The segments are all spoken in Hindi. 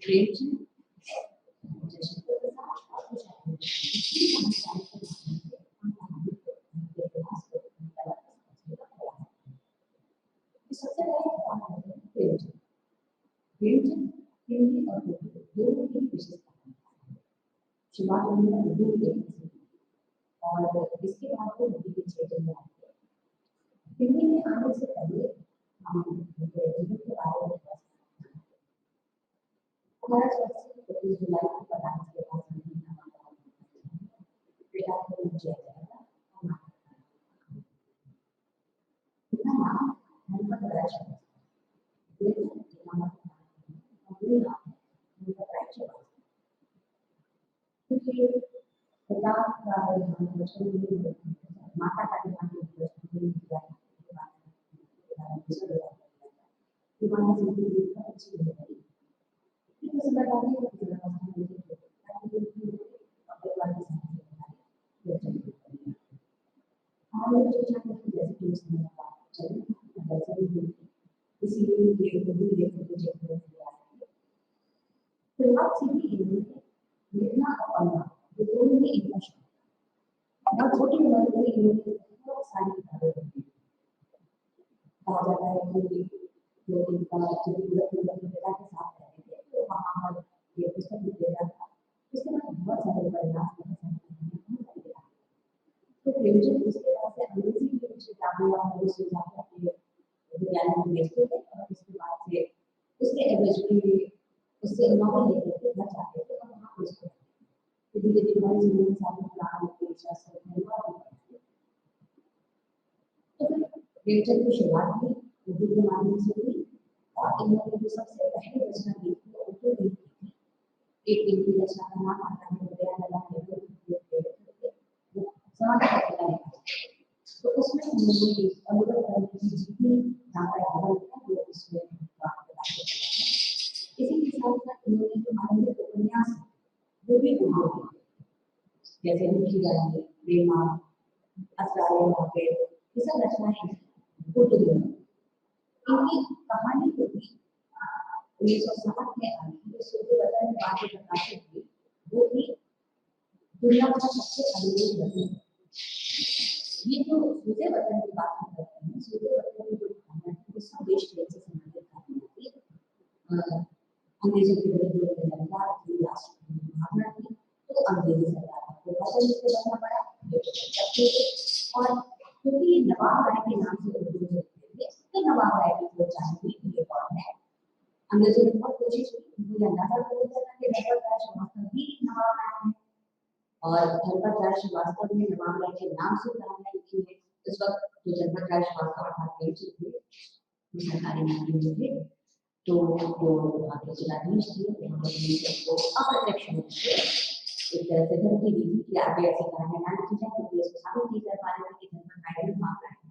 प्रेमचंद सबसे पहले प्रेमचंद हिंदी और उर्दू दोनों की विशेषता शुरुआत उन्होंने उर्दू में और इसके बाद वो हिंदी के क्षेत्र में आए। हिंदी में आने से पहले हम जीवन के बारे में हमारा सबसे पहले जुलाई को बताने के बाद बेटा को मुझे माता का लिखना और पढ़ना ये दोनों ही इमोशन बहुत छोटी उम्र में इन्होंने बहुत सारी किताबें पढ़ी। कहा जाता है कि लोग इनका बेटा के साथ रहते थे तो वहाँ पर ये पुस्तक लिखेगा था। उसके बाद बहुत सारे प्रयास तो प्रेमचंद उसके बाद से अंग्रेजी की कुछ किताबें और उससे जाकर के विद्यालय में भेजते थे और उसके बाद से उसके एवरेज में उससे नॉवल लेते थे घर जाते थे और वहाँ भेजते थे धीरे धीरे हमारे जीवन में सारे प्लान तो फिर प्रेमचंद की शुरुआत हुई उर्दू के माध्यम से हुई और इन्होंने जो सबसे पहली रचना की थी वो उर्दू में थी। एक इनकी रचना का नाम आता है तो उसमें उन्होंने अनुवाद की जितनी जानकारी वो इसमें इसी के साथ साथ इन्होंने जो आनंद उपन्यास वो भी उर्दू जैसे लिखी जाएंगे प्रेमा असरार वाक़े ये सब रचनाएं उर्दू में इनकी कहानी को भी 1960 में आई जो सूर्य वतन में बातें प्रकाशित हुई वो भी दुनिया का सबसे अनमोल रत्न ये जो सूर्य वतन की बात करते हैं सूर्य वतन की जो कहानियां हैं वो सब देश प्रेम से संबंधित कहानियां थी। अंग्रेजों के विरुद्ध लड़ना थी राष्ट्र भावना थी तो अंग्रेजी सरकार को वतन से बनना पड़ा और क्योंकि नवाब राय के नाम से उर्दू में तो नवाब राय की जो चाहती ये कौन है अंग्रेजों ने बहुत कोशिश की मुझे अंदाजा हो जाता कि धनपत राय श्रीवास्तव भी नवाब राय है और धनपत राय श्रीवास्तव ने नवाब राय के नाम से कहानियां लिखी है। इस वक्त जो धनपत राय श्रीवास्तव अर्थात प्रेमचंद थे सरकारी नौकरी में थे तो वो वहाँ के जिलाधीश थे उनको अप्रत्यक्ष रूप से एक तरह से धमकी दी थी कि आगे ऐसी कहानियां ना लिखी जाए क्योंकि इसको साबित नहीं कर पा रहे थे कि धनपत राय ने मांग रहे हैं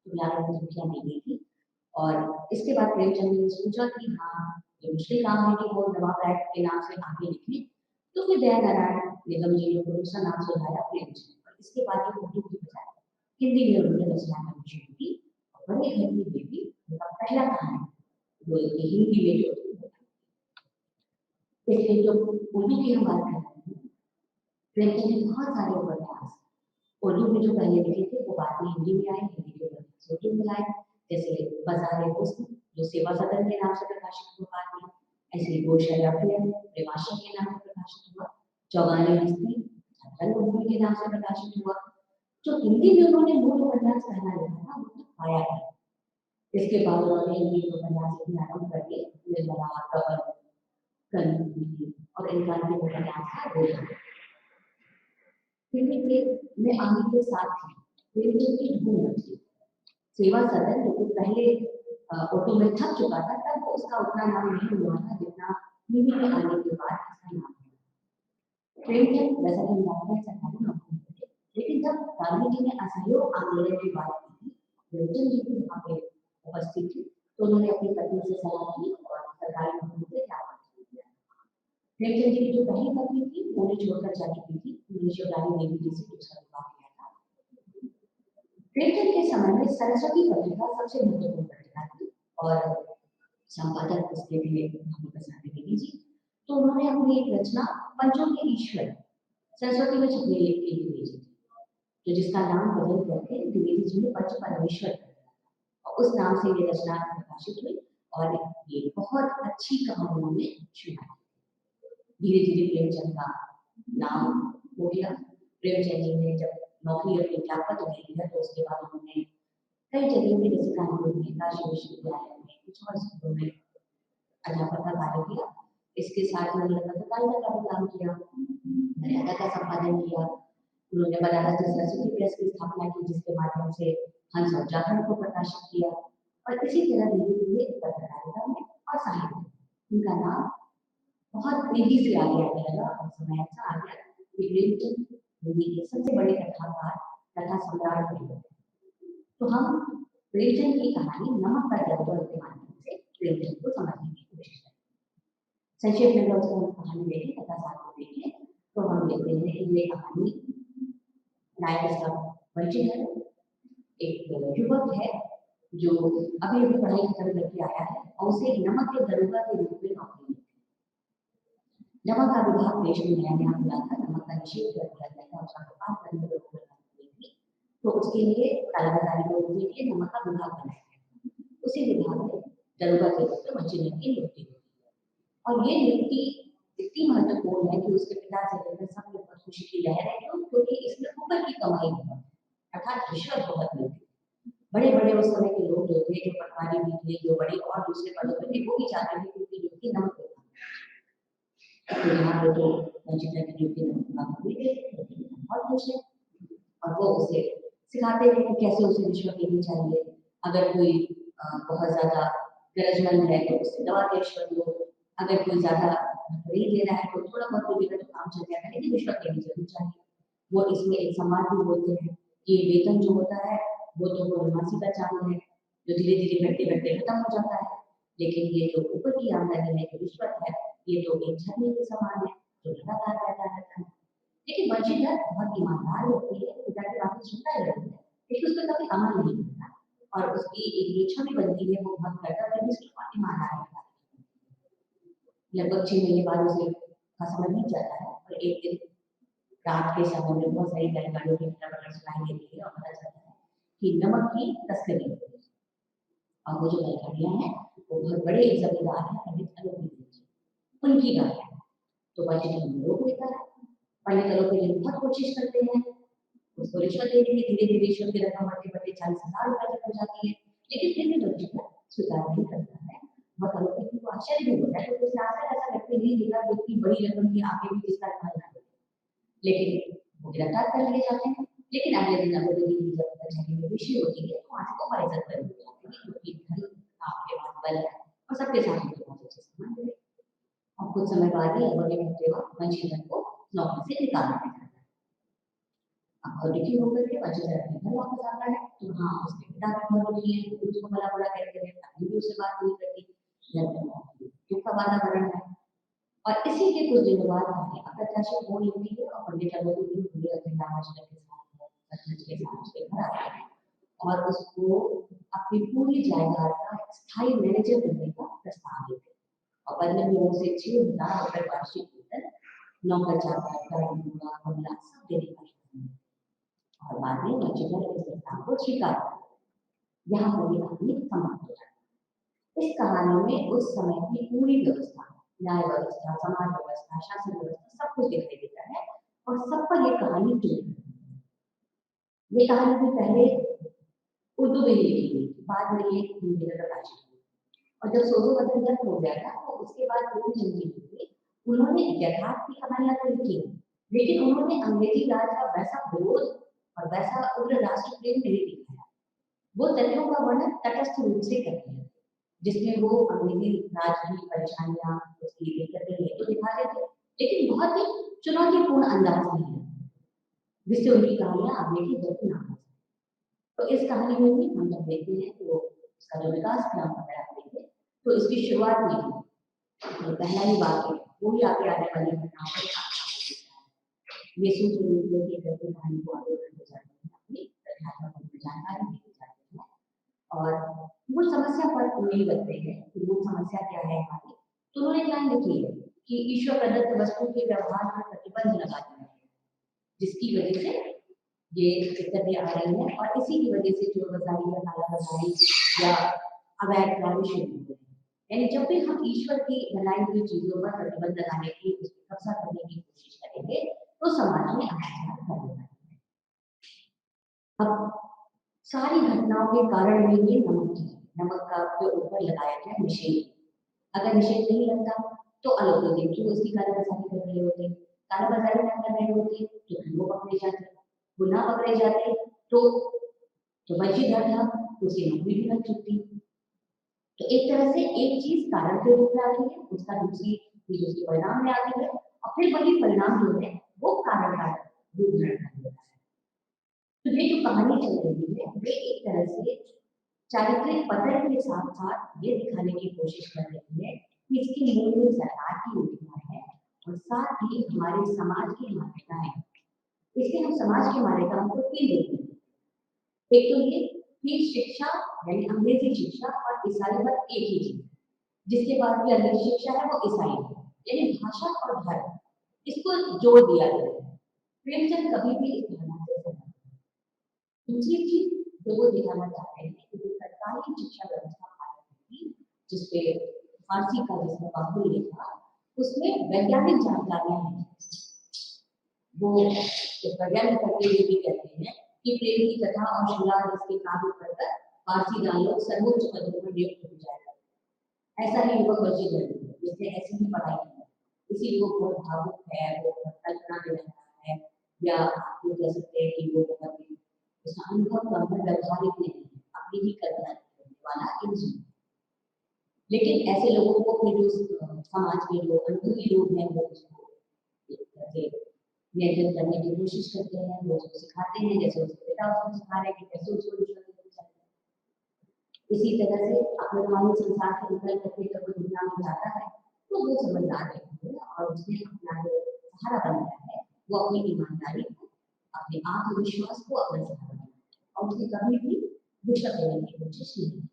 तो लाल ने धमकियां नहीं दी थी। और इसके बाद प्रेमचंद ने सोचा कि हाँ ये मुश्किल काम है कि वो नवाब राय के नाम से आगे लिखें तो फिर दया नारायण निगम जी ने दूसरा नाम सुझाया प्रेमचंद और इसके बाद ये उर्दू की बजाय हिंदी में उन्होंने रचना करनी शुरू की और बड़े हिंदी में भी उनका पहला कहानी वो हिंदी में जो इसलिए जो उर्दू की हम बात कर रहे हैं प्रेमचंद ने बहुत सारे उपन्यास उर्दू में जो पहले लिखे थे वो बाद में हिंदी में आए हिंदी के उपन्यास उर्दू में आए जैसे बाजार हुस्न जो सेवा सदन के नाम से प्रकाशित हुआ बाद में ऐसे प्रेमाशा के नाम से प्रकाशित हुआ चौगाने हस्ती धर्मभूमि के नाम से प्रकाशित हुआ जो हिंदी में उन्होंने मूल उपन्यास पहला लिखा था वो पाया है। इसके बाद उन्होंने हिंदी में उपन्यास भी आरंभ करके निर्मला कवन कली और इनका के उपन्यास था हिंदी में आने के साथ ही हिंदी की धूम मची सेवा सदन जो पहले उर्दू में छप चुका था तब उसका उतना नाम नहीं हुआ था जितना हिंदी में आने के बाद इसका नाम हुआ। प्रेमचंद वैसा कि सरकारी नौकरी थे लेकिन जब गांधी जी ने असहयोग आंदोलन की बात की थी प्रेमचंद जी भी वहाँ पे उपस्थित थी तो उन्होंने अपनी पत्नी से सलाह की और सरकारी नौकरी से त्याग किया। प्रेमचंद जी की जो पहली पत्नी थी उन्हें छोड़कर जा चुकी थी उन्होंने शिवरानी देवी जी से दूसरा विवाह किया था। प्रेमचंद के समय में सरस्वती पत्रिका सबसे महत्वपूर्ण पत्रिका थी और संपादक उसके लिए प्रसाद देवी जी तो उन्होंने अपनी एक रचना पंचों के ईश्वर सरस्वती में छपने के लिए भेजी थी, तो जिसका नाम बदल करके द्विवेदी जी ने पंच परमेश्वर कर दिया और उस नाम से ये रचना प्रकाशित हुई और ये बहुत अच्छी कहानियों में शुमार। धीरे धीरे प्रेमचंद का नाम हो गया। प्रेमचंद जी ने जब नौकरी अपनी प्राप्त नहीं किया तो उसके बाद उन्होंने कई जगह में जैसे कानपुर में, काशी विश्वविद्यालय में, कुछ और स्कूलों में अध्यापक का कार्य किया। इसके साथ उन्होंने पत्रकारिता का भी काम किया, मर्यादा का संपादन किया। उन्होंने बनारस सरस्वती प्रेस की स्थापना की जिसके माध्यम से हंस और जागरण को प्रकाशित किया और इसी तरह धीरे धीरे पत्रकारिता में और साहित्य में उनका नाम बहुत तेजी से आगे आने लगा और समय ऐसा आ गया कि प्रेमचंद हिंदी के सबसे बड़े कथाकार तथा सम्राट बन गए। तो हम प्रेमचंद की कहानी नमक का जलवा के माध्यम से प्रेमचंद को समझने की कोशिश करें। संक्षेप में अगर हम कहानी देखें, कथा साथ में देखें, तो हम देखते हैं कि ये कहानी नायक इसका परिचय है। एक युवक है जो अभी अभी पढ़ाई खत्म करके आया है और उसे नमक के दरोगा के रूप में नौकरी मिली। नमक का विभाग देश में नया नया खुला था, नमक का निषेध कर दिया गया था, उसका व्यापार करने को रोक लगा दी थी, तो उसके लिए कालाबाजारी को रोकने के लिए नमक का विभाग बनाया गया। उसी विभाग में दरोगा के रूप में मंजीनर की नियुक्ति हुई और ये नियुक्ति इतनी महत्वपूर्ण है कि उसके पिता से लेकर सब लोग पर खुशी की लहर है क्योंकि इसमें ऊपर की कमाई बहुत है, अर्थात रिश्वत बहुत मिलती। बड़े बड़े उस समय के लोग जो थे, जो पटवारी भी थे, जो बड़े और दूसरे पदों पर थे, वो भी चाहते थे क्योंकि नियुक्ति नमक पे तो यहाँ पे तो मंजीनर की नियुक्ति नमक हुई थी, बहुत खुश है और वो उसे सिखाते हैं कि कैसे उसे रिश्वत लेनी चाहिए। अगर कोई बहुत ज्यादा गरजमंद है तो उससे दबा के रिश्वत लो, अगर कोई ज्यादा नहीं दे रहा है तो थोड़ा बहुत देगा तो काम चल जाएगा, लेकिन रिश्वत लेनी जरूर चाहिए। वो इसमें एक सम्मान भी बोलते हैं कि वेतन जो होता है वो तो पूर्णमासी का चावल है जो धीरे धीरे घटते घटते खत्म हो जाता है, लेकिन ये जो ऊपर की आमदनी है, जो रिश्वत है, ये तो एक झरने के समान है जो लगातार बहता रहता है। लेकिन मंजीधर बहुत ईमानदार होती है, पिता की बातें सुनता ही रहता है, लेकिन उसमें कभी अमल नहीं करता और उसकी एक जो छवि बनती है वो बहुत कर्तव्यनिष्ठ और ईमानदार होता है। लगभग 6 महीने बाद उसे का समय बीत जाता है और एक दिन रात के समय में बहुत सारी बैलगाड़ियों की खटपट सुनाई देती है और पता चलता है कि नमक की तस्करी हो रही है और वो जो बैलगाड़ियां हैं वो बहुत बड़े जमींदार हैं पंडित अलोपी जी, उनकी गाड़ियां हैं। तो मंजीधर रोक लेता है। पंडित अलोपी जी बहुत कोशिश करते हैं उसको रिश्वत देने की, धीरे धीरे रिश्वत की रकम बढ़ते बढ़ते 40,000 रुपए तक हो जाती है, लेकिन फिर भी मंजीधर स्वीकार नहीं करता है। बहुत अलोपी को आश्चर्य भी होता है क्योंकि उसने आज तक ऐसा व्यक्ति नहीं देखा जो इतनी बड़ी रकम की आगे भी जिसका इस्तेमाल ना करे, लेकिन वो गिरफ्तार कर लिए जाते हैं। लेकिन अगले दिन जब कचहरी में पेशी होती है तो वहां से वो बाइज्जत कर दिए जाते हैं क्योंकि धन आपके पास बल है और सबके साथ उनके पास अच्छे सम्मान मिले। और कुछ समय बाद ही अगले हफ्ते मंजीधर को नौकरी से निकाल दिया जाता है और दुखी होकर के मंजीधर अपने घर वापस आता है तो हाँ उसके पिता भी बहुत दुखी है, उसको भला बुरा कहते हैं, पत्नी भी उससे बात नहीं करती, घर में दुख का वातावरण है। और इसी के कुछ दिनों बाद अप्रत्याशित मोड़ लेती है और पंडित अलोपी भी पूरे अपने रामाचरण के साथ सचमुच के साथ उसके घर आता है और उसको अपनी पूरी जायदाद का स्थायी मैनेजर बनने का प्रस्ताव देते हैं और बदले में उसे 6,000 रुपए वार्षिक वेतन, नौकर चाकर, गाड़ी घोड़ा बंगला सब देने का शर्त और बाद में मंजीधर इस प्रस्ताव को स्वीकार करता है। यहाँ पर ये कहानी समाप्त हो जाती है। इस कहानी में उस समय की पूरी व्यवस्था, न्याय व्यवस्था, समाज व्यवस्था, शासन व्यवस्था सब कुछ दिखाई देता है और सब पर ये कहानी टिकी है। ये कहानी भी पहले उर्दू में ही लिखी गई, बाद में ये हिंदी में प्रकाशित हुई और जब सोजो बदल हो गया था तो उसके बाद प्रेमचंद जी ने उन्होंने यथार्थ की कहानियां तो लिखी, लेकिन उन्होंने अंग्रेजी राज का वैसा विरोध और वैसा उग्र राष्ट्र प्रेम नहीं दिखाया। वो तथ्यों का वर्णन तटस्थ रूप से करते हैं जिसमें वो अंग्रेजी राज की परेशानियां उसकी दिक्कतें ये तो दिखा रहे थे, लेकिन बहुत ही चुनौतीपूर्ण अंदाज में है जिससे उनकी कहानियां आगे की बढ़ती ना हो। तो इस कहानी में भी हम जब देखते हैं तो इसका जो विकास क्रम अगर आप देखें तो इसकी शुरुआत में जो पहला ही वाक्य वो ही आगे आने वाली घटनाओं पर ये सूत्र रूप में करके कहानी को आगे बढ़ते जाते हैं, अपनी कथात्मक जानकारी देते जाते हैं और मूल समस्या पर नहीं लगते हैं कि मूल समस्या क्या है हमारी, तो उन्होंने क्या लिखी है कि ईश्वर प्रदत्त वस्तु के व्यवहार पर प्रतिबंध लगा दिया है, जिसकी वजह से ये दिक्कतें आ रही हैं और इसी की वजह से चोर बाजारी या कालाबाजारी या अवैध कार्य शुरू हो गए हैं। यानी जब भी हम ईश्वर की बनाई हुई चीजों पर प्रतिबंध लगाने की, उस पर कब्जा करने की कोशिश करेंगे तो समाज में अत्याचार बढ़ेगा। अब सारी घटनाओं के कारण में ये नमक का जो ऊपर लगाया गया निषेध, अगर निषेध नहीं लगता तो अलौकिक देव उसकी कालाबाजारी कर रहे होते, कालाबाजारी ना कर रहे होते तो वो पकड़े जाते, वो ना पकड़े जाते तो वंशीधर था उसकी नौकरी भी लग चुकी। तो एक तरह से एक चीज कारण के रूप में आती है, उसका दूसरी चीज उसके परिणाम में आती है और फिर वही परिणाम जो है वो कारण का रूप धारण कर लेता है। तो ये जो कहानी चल रही है वे एक तरह से चारित्रिक पतन के साथ साथ ये दिखाने की कोशिश कर रही है कि इसकी मूल में सरकार की योजना है और साथ ही हमारे समाज की मान्यताएं। इसलिए हम समाज की मान्यताओं को तीन देखते हैं। एक तो ये कि शिक्षा यानी अंग्रेजी शिक्षा और ईसाई मत एक ही चीज, जिसके पास भी अंग्रेजी शिक्षा है वो ईसाई है, यानी भाषा और धर्म इसको जोड़ दिया गया है। प्रेमचंद कभी भी इस धारणा से सहमत नहीं। दूसरी चीज जो वो दिखाना चाहते हैं कि जो सरकारी शिक्षा व्यवस्था भारत की, जिसपे फारसी का जिसमें बाहुल्य था, उसमें वैज्ञानिक जानकारियां हैं। वो वैज्ञानिक करते हुए भी कहते हैं कि प्रेम की कथा और श्रृंगार रस के काव्य पढ़कर फारसी दानव सर्वोच्च पदों पर नियुक्त हो जाएगा। ऐसा ही युवक वंशीधर जिसने ऐसी ही पढ़ाई की है, इसीलिए वो बहुत भावुक है, वो कल्पना में रहता है, या आप ये कह सकते हैं कि वो बहुत ही उसका अनुभव कम है, व्यवहारिक नहीं है, अपनी ही कल्पना करने वाला इंसान। लेकिन ऐसे लोगों को फिर जो समाज के लोग अनुभवी लोग हैं वो उसको नियंत्रित करने की कोशिश करते हैं, वो उसको सिखाते हैं, जैसे उसके पिता उसको सिखा रहे हैं कि कैसे उसको रिश्वत देनी चाहिए। इसी तरह से अपने मानव संसार से निकल करके जब वो दुनिया में जाता है तो वो समझदार रहती है और उसने अपना जो सहारा बनाया है वो अपनी ईमानदारी को, अपने आत्मविश्वास को अपना सहारा बनाया और उसने कभी भी रिश्वत लेने की कोशिश नहीं की।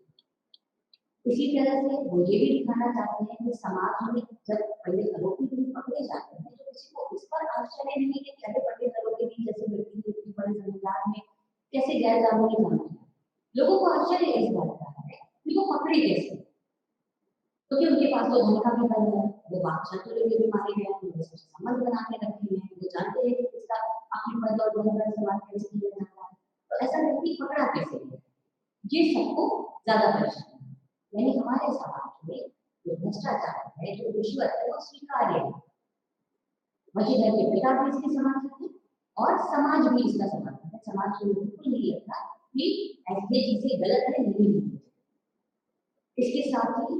इसी तरह से वो ये भी दिखाना चाहते हैं कि समाज में जब पहले आरोपी भी पकड़े जाते हैं तो किसी को इस पर आश्चर्य नहीं है कि अरे पकड़े आरोपी भी जैसे व्यक्ति को इतनी बड़े संविधान में कैसे गैर कानूनी काम किया। लोगों को आश्चर्य इस बात का है कि वो पकड़े कैसे, क्योंकि उनके पास तो धन का भी बल है, वो बादशाह के लिए भी मारे गए, उनके साथ संबंध बना के रखे हैं, वो जानते हैं कि इसका अपनी पद और धन का इस्तेमाल कैसे किया जाता है, तो ऐसा व्यक्ति पकड़ा कैसे गया, ये सबको ज्यादा परेशान है। यानी हमारे समाज में जो भ्रष्टाचार है, जो रिश्वत है, वो स्वीकार्य है। वंशीधर के पिता भी इसके समर्थक है और समाज भी इसका समर्थक है। समाज को बिल्कुल नहीं लगता कि ऐसी चीजें गलत है, नहीं है। इसके साथ ही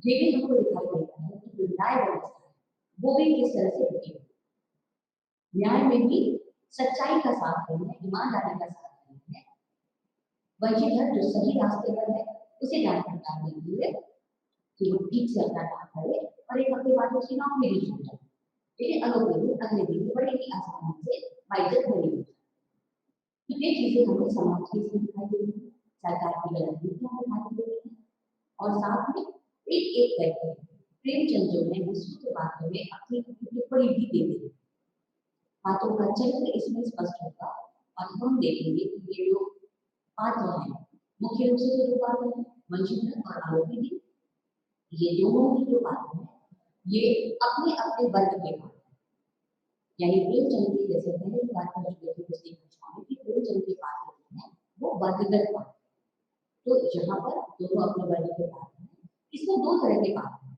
ये भी हमको दिखाई देता है कि जो न्याय व्यवस्था है वो भी किस तरह से रुकी है। न्याय में भी सच्चाई का साथ देना, ईमानदारी का साथ देना है। वंशीधर जो सही रास्ते पर है उसे न्याय सरकार देती है कि वो ठीक से अपना काम करे और एक हफ्ते बाद उसकी नौकरी भी छूट जाए, लेकिन अलौकिक अगले दिन बड़े ही आसानी से बाइज्जत बनी हो जाए। तो ये चीजें हमें समाज की इसमें दिखाई दे रही है, सरकार की गलत नीतियां दिखाई दे रही है और साथ में एक एक करके प्रेमचंद जो है विश्व के बारे में अपनी टिप्पणी भी दे रही है। बातों का चरित्र इसमें स्पष्ट होगा और हम देखेंगे कि ये जो पात्र हैं, मुख्य रूप से जो पात्र हैं वंशीधर और आरोपी, ये दोनों ही जो पात्र हैं ये अपने अपने वर्ग के पात्र हैं। यानी प्रेमचंद की जैसे पहले की बात कर चुके थे पिछली कक्षाओं में कि प्रेमचंद के पात्र जो हैं वो वर्गगत पात्र, तो यहाँ पर दोनों अपने वर्ग के पात्र हैं। इसमें दो तरह के पात्र हैं,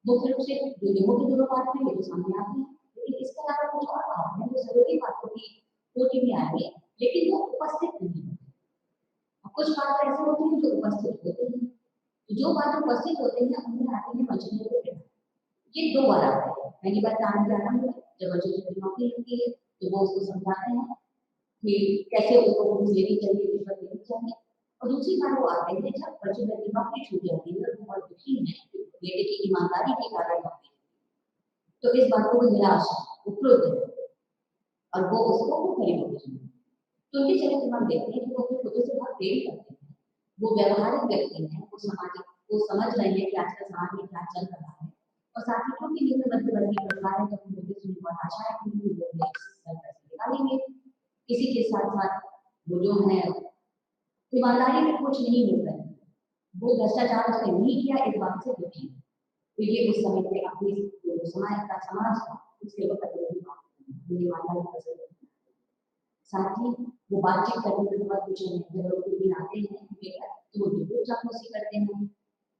मुख्य रूप से जो निम्न के दोनों पात्र हैं ये तो सामने आते हैं, लेकिन इसके अलावा कुछ और पात्र हैं जो सहयोगी पात्रों की कोटि में आएंगे लेकिन वो उपस्थित नहीं होते। कुछ पात्र ऐसे होते हैं जो उपस्थित होते हैं, जो पात्र उपस्थित होते हैं उनमें आते हैं वंशीधर के पिता। ये दो बार आते हैं, पहली बार काम के आरंभ में जब वंशीधर की नौकरी लगती है तो वो उसको समझाते हैं कि कैसे उसको घूस लेनी चाहिए, रिश्वत लेनी चाहिए, और दूसरी बार वो आते हैं जब वंशीधर की नौकरी छूट जाती है और वो बहुत दुखी है बेटे की ईमानदारी के कारण नौकरी, तो इस बात को वो निराश वो क्रोध है और वो उसको खरीदते हैं। तो उनके चरित्र हम देखते हैं कि वो अपने खुद से बहुत प्रेम करते हैं, वो व्यवहारिक व्यक्ति हैं, वो सामाजिक, वो समझ रहे हैं कि आजकल समाज में क्या चल रहा है और साथ ही क्योंकि निम्न मध्यवर्गीय परिवार है तो हम लोग सुनने बहुत आशा है कि वो लोग निकालेंगे। इसी के साथ साथ वो जो है ईमानदारी में कुछ नहीं मिलता है, वो भ्रष्टाचार उसने नहीं किया, इस बात से दुखी है। तो ये उस समय पे अपनी समाज था उसके वक्त साथ ही वो बातचीत करने के बाद कुछ दिन आते हैं तो वो बिल्कुल चापलूसी करते हैं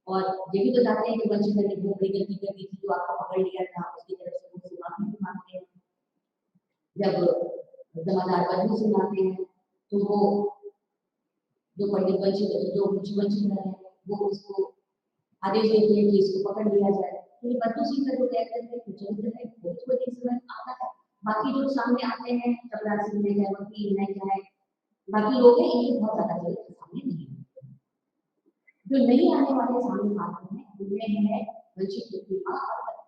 और ये भी बताते हैं कि वंचित ने बहुत बड़ी गलती कर दी थी जो आपको पकड़ लिया था उसकी तरफ से वो माफी भी मांगते हैं। जब जमादार बदलू से मांगते हैं तो वो जो पंडित वंचित जो वंचित है वो उसको आदेश देते हैं कि इसको पकड़ लिया जाए। तो ये बद्दू सिंह का जो कैरेक्टर है कुछ बहुत समय आता है। बाकी जो सामने आते हैं चपरासी में है वकील है क्या है बाकी लोग हैं इनके बहुत ज्यादा चरित्र सामने नहीं जो नहीं आने वाले सामने आते हैं उनमें है वंचित की माँ और बच्चे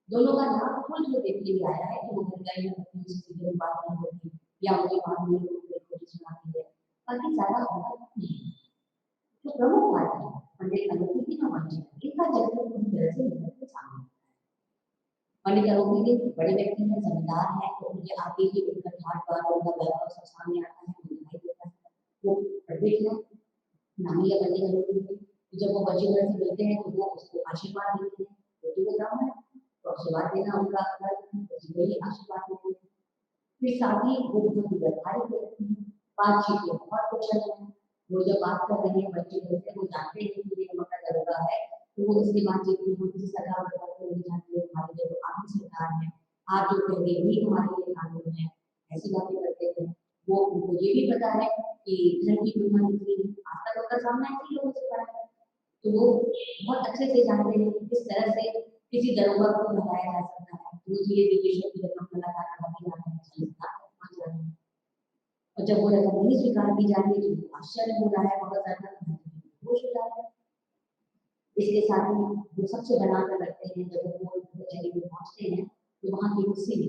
दोनों का नाम खुल के देखने लिए आया है कि वो घर में सीधे बात नहीं होती या मुझे बात नहीं होती सुनाती है बाकी ज्यादा होता नहीं जो प्रमुख बात है पंडित अलोकी की वंचित इनका चरित्र पूरी तरह से निकल के सामने पंडित अलोकी के बड़े व्यक्ति हैं जमींदार हैं तो उनके आगे ही उनका ठाट बार उनका वैभव सब सामने आता है दिखाई देता है वो पंडित है नामी या पंडित अलोकी जब वो वंचित से मिलते हैं तो वो उसको आशीर्वाद देते हैं तो वो ब्राह्मण तो आशीर्वाद देना उनका वही आशीर्वाद देते हैं फिर साथ ही वो बहुत व्यवहारिक व्यक्ति हैं बातचीत में बहुत कुछ है वो जब बात कर रहे हैं बच्चे बोलते हैं वो जानते हैं कि ये हमारा दरोगा है तो वो उसकी बातचीत में हम किसी सरकार को नहीं जानते हमारे लिए तो आपकी सरकार है आप जो कह रहे हैं वही हमारे लिए कानून है ऐसी बातें करते हैं वो उनको ये भी पता है कि धन की दुनिया निकली आज तक उनका सामना ऐसे लोगों से पड़ा है तो वो बहुत अच्छे से जानते हैं कि किस तरह से किसी दरोगा को लगाया जा सकता है वो धीरे धीरे की रकम लगातार बढ़ती जा रही है और जब वो रकम नहीं स्वीकार की जा रही है तो आश्चर्य हो रहा है बहुत ज्यादा होश हो रहा है इसके साथ ही वो सबसे बनाकर रखते हैं जब वो जगह में पहुंचते हैं तो वहाँ की कुर्सी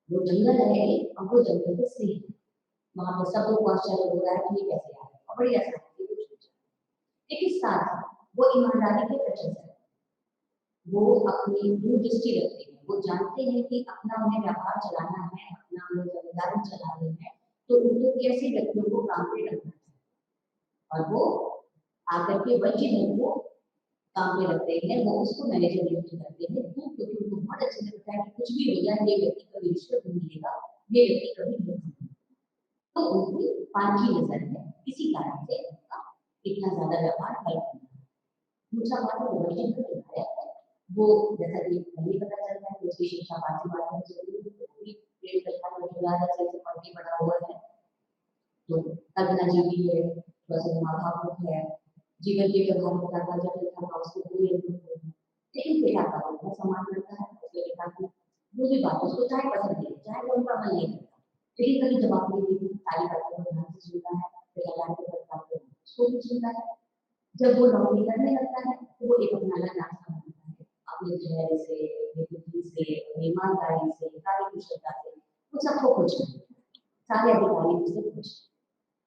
वो जंगल है और वो जंगल के सी वहाँ पर सब लोग आश्चर्य हो रहा है कि ये कैसे आ रहा है और बड़ी आसानी से लेकिन साथ वो ईमानदारी के प्रचल है वो अपनी दूरदृष्टि रखते हैं वो जानते हैं कि अपना उन्हें व्यापार चलाना है अपना उन्हें जमींदारी चलानी है तो उनको कैसे व्यक्तियों को काम पे रखना है और वो आकर के वंचित को काम पे रखते हैं वो उसको मैनेजर नियुक्त करते हैं क्योंकि उनको बहुत अच्छे से पता है कि कुछ भी हो जाए ये व्यक्ति कभी रिश्वत नहीं मिलेगा ये व्यक्ति कभी नहीं तो उनकी पांची नजर है इसी कारण से उनका इतना ज्यादा व्यापार कर दूसरा बात है वंचित का दिखाया वो जैसा कि पहले पता चलता है कि उसकी शिक्षा पांचवी बात में जरूरी है पूरी प्रेम कथा में जुड़ा है सही से पढ़ के बड़ा हुआ है तो कल्पना जी भी है वैसे भावुक है जीवन के व्यवहार का जटिलता का उसको पूरी लेकिन पिता का वो सम्मान करता है उसके पिता की जो भी बात उसको चाहे पसंद नहीं चाहे वो उनका मन नहीं करता लेकिन कभी जवाब नहीं देती सारी बातें को ध्यान से सुनता है पिता जान के करता है उसको भी सुनता है जब वो नौकरी करने लगता है तो वो एक अपना अलग रास्ता बनाता है अपने धैर्य से बुद्धि से ईमानदारी से कार्यकुशलता से वो सबको खुश सारे अधिकारी उससे खुश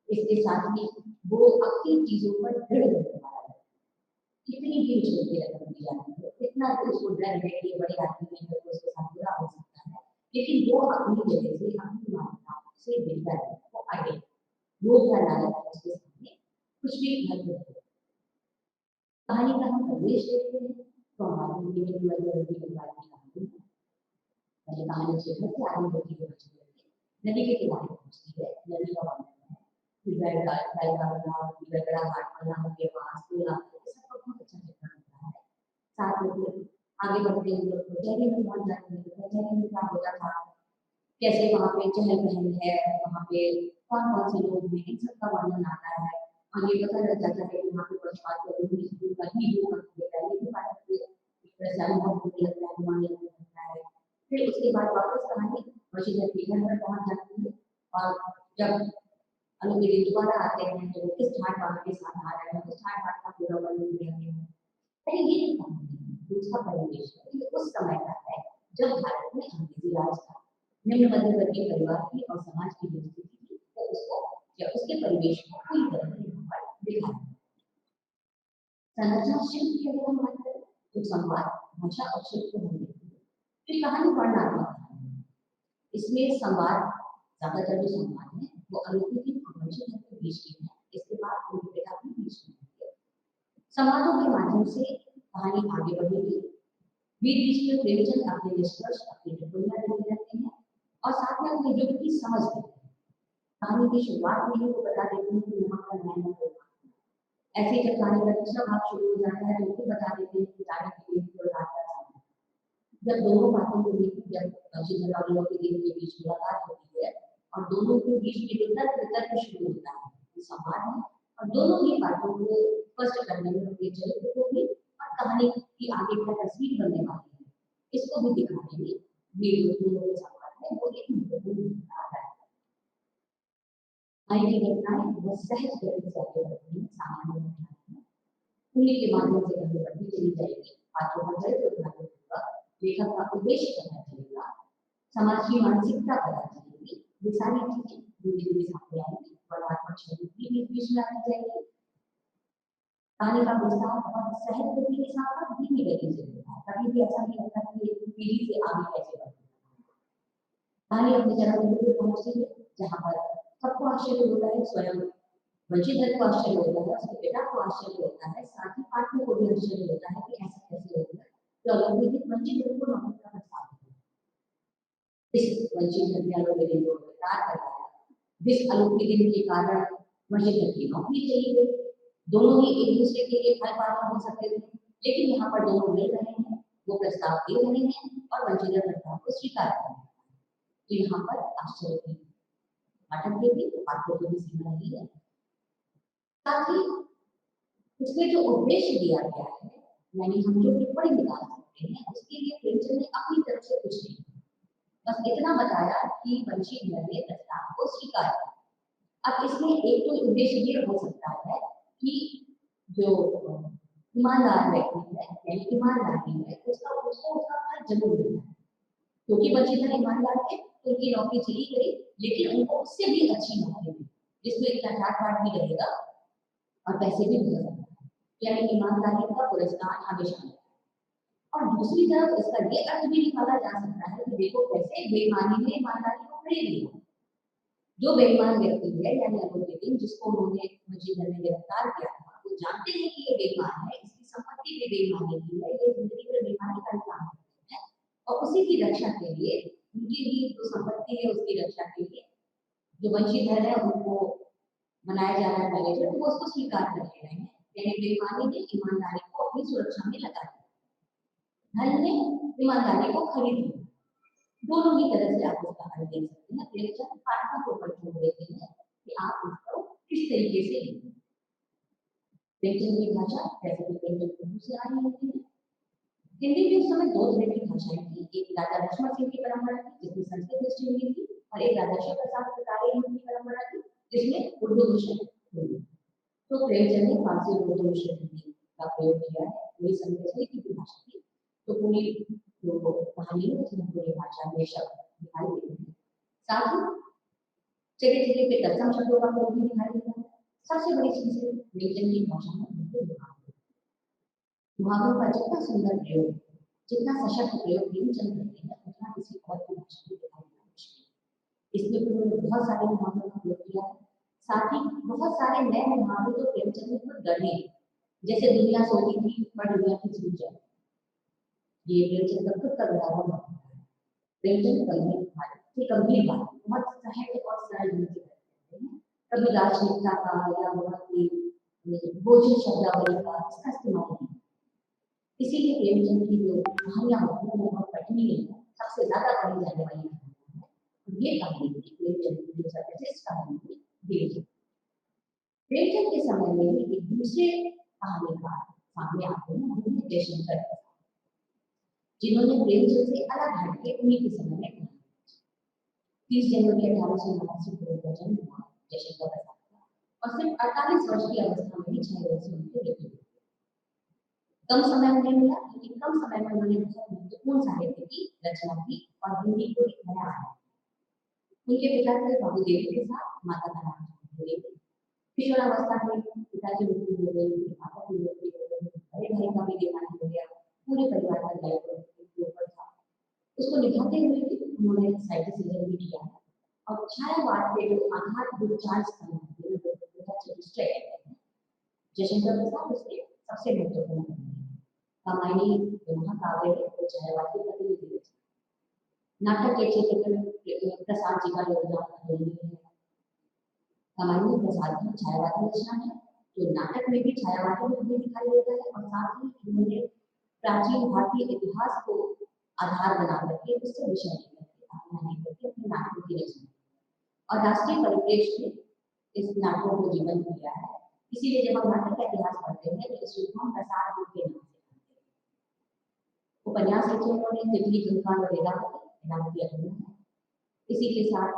इसके साथ ही वो अपनी चीजों पर दृढ़ रहने वाला है कितनी भी उछलती रकम दी जाती है इतना तो उसको डर है कि बड़े आदमी नहीं है उसके साथ बुरा हो सकता है लेकिन वो अपनी जगह से अपनी मान्यता से बेहतर है वो आगे लोग का लालच उसके सामने कुछ भी नहीं कहानी का हम प्रवेश देखते हैं तो हमारी जीवन की कहानी है कहानी से घर से आगे बढ़ती है नदी के किनारे पहुंचती है नदी का साथ में आगे बढ़ते हैं कचहरी में पहुंच जाते हैं कचहरी में क्या होता था कैसे वहाँ पे चहल पहल है वहाँ पे कौन कौन से लोग हैं इन सबका वर्णन आता है और ये पता लग जाता है कि वहाँ पे पक्षपात का ही जो लगता है फिर उसके बाद वापस कहानी वशीधर के घर पर पहुंच जाती है और जब अनुमेरी दोबारा आते हैं तो किस ठाट बाट के साथ आ रहे हैं किस ठाट बाट का पूरा वर्णन दिया गया है अरे ये नहीं कहानी दूसरा परिवेश है उस समय का है जब भारत में अंग्रेजी राज था निम्न मध्यवर्गीय परिवार की और समाज की जो स्थिति थी तो उसको या उसके परिवेश को पूरी तरह से यहाँ पर दिखाया संरचना शिल्प की अगर हम बात करें तो संवाद भाषा और शिल्प को हम देखते हैं। तो कहानी पढ़ना आता है। इसमें संवाद, ज्यादातर जो संवाद है वो अलौकिक और वंचित के बीच की है। इसके बाद उनके पिता भी बीच में है। संवादों के माध्यम से कहानी आगे बढ़ेगी। बीच बीच में प्रेमचंद अपने निष्कर्ष, अपनी टिप्पणियां देते रहते हैं और साथ में अपने युग की समझ देते हैं। कहानी की शुरुआत में ही वो बता देते हैं कि नमक का न्याय न होगा। ऐसे ही जब कहानी का दूसरा भाग शुरू हो जाता है तो उनको बता देते हैं कि जाने के लिए और रात का समय। जब दोनों बातों को लेकर जब वंशीधर और अलौकिक के बीच मुलाकात होती है और दोनों के बीच में जो तर्क शुरू होता है वो संवाद है और दोनों ही बातों को स्पष्ट करने में उनके चरित्र को भी और कहानी की आगे का तस्वीर बनने वाली है, इसको भी दिखाने में वीडियो दोनों के संवाद है वो एक महत्वपूर्ण भूमिका अदा है। आगे की घटनाएं वो सहज गति से आगे बढ़ती हैं, सामान्य घटनाएं हैं, उन्हीं के माध्यम से आगे बढ़ती चली जाएगी। पात्रों का चरित्र उठाने होगा, लेखक का उद्देश्य करना चाहिए, समाज की मानसिकता पता चलेगी, ये सारी चीजें धीरे धीरे सामने आएंगी। वर्णात्मक शैली भी बीच में आती जाएगी। कहानी का विस्तार बहुत सहज गति के साथ धीमी गति से होता है। कभी भी ऐसा नहीं होता कि एक पीढ़ी से आगे कैसे बढ़ती है। कहानी अपने चरम बिंदु पर पहुंचती है जहां पर सबको आश्चर्य होता है, स्वयं वंशीधर को आश्चर्य होता है, उसके पिता को आश्चर्य होता है, साथ ही पाठकों को भी आश्चर्य होता है कि ऐसा कैसे हो गया कि अलौकिक वंशीधर को नौकरी का प्रस्ताव दिया। इस वंशीधर ने अलौकिक को गिरफ्तार करवाया, जिस अलौकिक के कारण वंशीधर की नौकरी चली गई। दोनों ही एक दूसरे के लिए फल पात्र हो सकते थे, लेकिन यहाँ पर दोनों मिल रहे हैं, वो प्रस्ताव दे रहे हैं और वंशीधर प्रस्ताव को स्वीकार कर रहे हैं। तो यहाँ पर आश्चर्य की पाठक के भी पात्रों को भी सीमा नहीं है। साथ ही उसमें जो उद्देश्य दिया गया है, यानी हम जो टिप्पणी निकाल सकते हैं, उसके लिए प्रेमचंद ने अपनी तरफ से कुछ नहीं, बस इतना बताया कि वंशीधर ने प्रस्ताव को स्वीकार किया। अब इसमें एक तो उद्देश्य ये हो सकता है कि जो ईमानदार व्यक्ति है, यानी ईमानदारी है, उसको उसका फल जरूर मिलता है, क्योंकि वंशीधर ईमानदार थे तो उनकी नौकरी चली गई, लेकिन उनको उससे भी अच्छी नौकरी मिली जिसमें इतना ठाट बाट भी रहेगा और पैसे भी मिल सकते हैं, यानी ईमानदारी का पुरस्कार हमेशा मिलता है। और दूसरी तरफ इसका ये अर्थ भी निकाला जा सकता है कि देखो कैसे बेईमानी ने ईमानदारी को खरीद लिया। जो बेईमान व्यक्ति है, यानी अलौकिक जिसको उन्होंने वंशीधर ने गिरफ्तार किया था, वो जानते हैं कि ये बेईमान है, इसकी संपत्ति पे बेईमानी की है, ये जिंदगी में बेईमानी का काम है और उसी की रक्षा के लिए, उनकी भी जो संपत्ति है उसकी रक्षा के लिए जो वंशीधर है उनको बनाया जा रहा है मैनेजर, तो वो उसको स्वीकार कर ले रहे हैं, यानी बेईमानी ने ईमानदारी को अपनी सुरक्षा में लगा दिया, धन ने ईमानदारी को खरीद लिया। दोनों ही तरह से आप उसका हल देख सकते हैं। प्रेमचंद पाठकों को ऊपर छोड़ देते हैं कि आप उसको किस तरीके से लेंगे। प्रेमचंद की भाषा जैसे कि प्रेमचंद गुरु से आई होती है। हिंदी में उस समय दो तरह की भाषाएं थी, एक राजा लक्ष्मण सिंह की परंपरा थी जिसमें संस्कृत दृष्टि हुई थी और एक राजा शिव प्रसाद प्रताप की परंपरा थी जिसमें उर्दू मिश्रण हुई। तो प्रेमचंद ने फारसी और उर्दू मिश्रण हिंदी का प्रयोग किया है, वही संस्कृत की भाषा थी। तो पूरी जो कहानी है उसमें पूरी भाषा में शब्द दिखाई देते हैं, साथ ही जगह जगह पे तत्सम शब्दों का प्रयोग भी दिखाई देता है। सबसे बड़ी चीज है प्रेमचंद की भाषा में मुहावरों का जितना सुंदर प्रयोग, जितना सशक्त प्रयोग प्रेमचंद करते हैं, उतना किसी और की भाषा में दिखाई देना मुश्किल। इसमें उन्होंने बहुत सारे मुहावरों का प्रयोग किया है, साथ ही बहुत सारे नए मुहावरे तो प्रेमचंद ने खुद गढ़े, जैसे दुनिया सोती थी पर दुनिया की जीत जाए, ये प्रेमचंद का खुद का गढ़ा हुआ है। प्रेमचंद गंभीर बात बहुत सहज और सरल ढंग से करते हैं, कभी दार्शनिकता का या बहुत ही बोझिल शब्दावली का इसका इस्तेमाल नहीं। इसीलिए प्रेमचंद की जो कहानियां होती हैं वो बहुत पठनीय है, सबसे ज्यादा पढ़ी जाने वाली कहानियां है। ये कहानी थी प्रेमचंद की जो सर्वश्रेष्ठ कहानी थी देवजी। प्रेमचंद के समय में ही एक दूसरे कहानीकार सामने आते हैं, वो है जयशंकर, जिन्होंने प्रेमचंद से अलग हटके उन्हीं के समय में 30 जनवरी 1889 को उनका जन्म हुआ जयशंकर प्रसाद का और सिर्फ 48 वर्ष की अवस्था में ही 6 वर्ष से उनकी मृत्यु हुई। कम समय उन्हें मिला, लेकिन कम समय में उन्होंने बहुत महत्वपूर्ण साहित्य की रचना की और हिंदी को एक नया आया। उनके पिता थे बाबू देवी के साथ, माता का नाम देवी। किशोरावस्था में पिता की मृत्यु हो गई, माता की मृत्यु हो गई, बड़े भाई का भी देहांत हो गया। पूरे परिवार का दायित्व उनके ऊपर था। उसको निभाते हुए भी उन्होंने साइटिसिज्म भी किया और छायावाद के जो आधारभूत 4 स्तंभ हैं, जयशंकर प्रसाद उसके सबसे महत्वपूर्ण हैं। रामायणी जो महाकाव्य है वो छायावाद के प्रतिनिधि है। नाटक के क्षेत्र में प्रसाद जी का योगदान अतुलनीय है। रामायणी प्रसाद की छायावादी रचना है, तो नाटक में भी छायावादी रूप में दिखाई देता है और साथ ही उन्होंने प्राचीन भारतीय इतिहास को आधार बना करके उससे विषय लेकर के अपने नाटकों की रचना और राष्ट्रीय परिप्रेक्ष्य में इस नाटकों को जीवन दिया है। इसीलिए जब हम नाटक का इतिहास पढ़ते हैं तो इस युग में प्रसाद रूप के नाम से उपन्यास लिखे उन्होंने तितली कंकाल और वेदांत है। इसी के साथ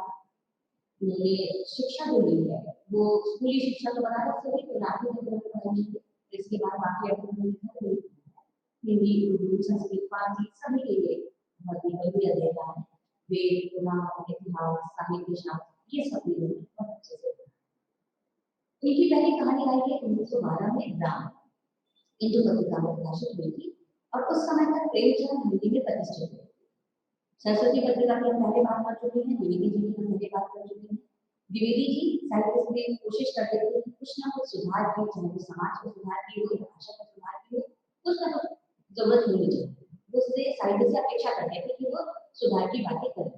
ये शिक्षा जो ली है वो स्कूली शिक्षा तो बनारस से हुई, तो नाटक के ग्रंथ पढ़ाई थी। इसके बाद बाकी हिंदी, उर्दू, संस्कृत, फारसी सभी के लिए बहुत ही देता है। वेद, पुराण, इतिहास, साहित्य, शास्त्र ये सब बहुत अच्छे से। इनकी पहली कहानी आई है 1912 में राम हिंदू पत्रिका में प्रकाशित हुई थी और उस समय तक प्रेमचंद हिंदी में प्रतिष्ठित थे। सरस्वती पत्रिका की हम पहले बात कर चुके हैं, द्विवेदी जी की हम पहले बात कर चुके हैं। द्विवेदी जी साहित्य में कोशिश करते थे कि कुछ ना कुछ सुधार की, चाहे वो समाज को सुधार की हो या भाषा का सुधार की हो, कुछ ना कुछ जरूरत होनी चाहिए। उससे साहित्य से अपेक्षा करते थे कि वो सुधार की बातें करें।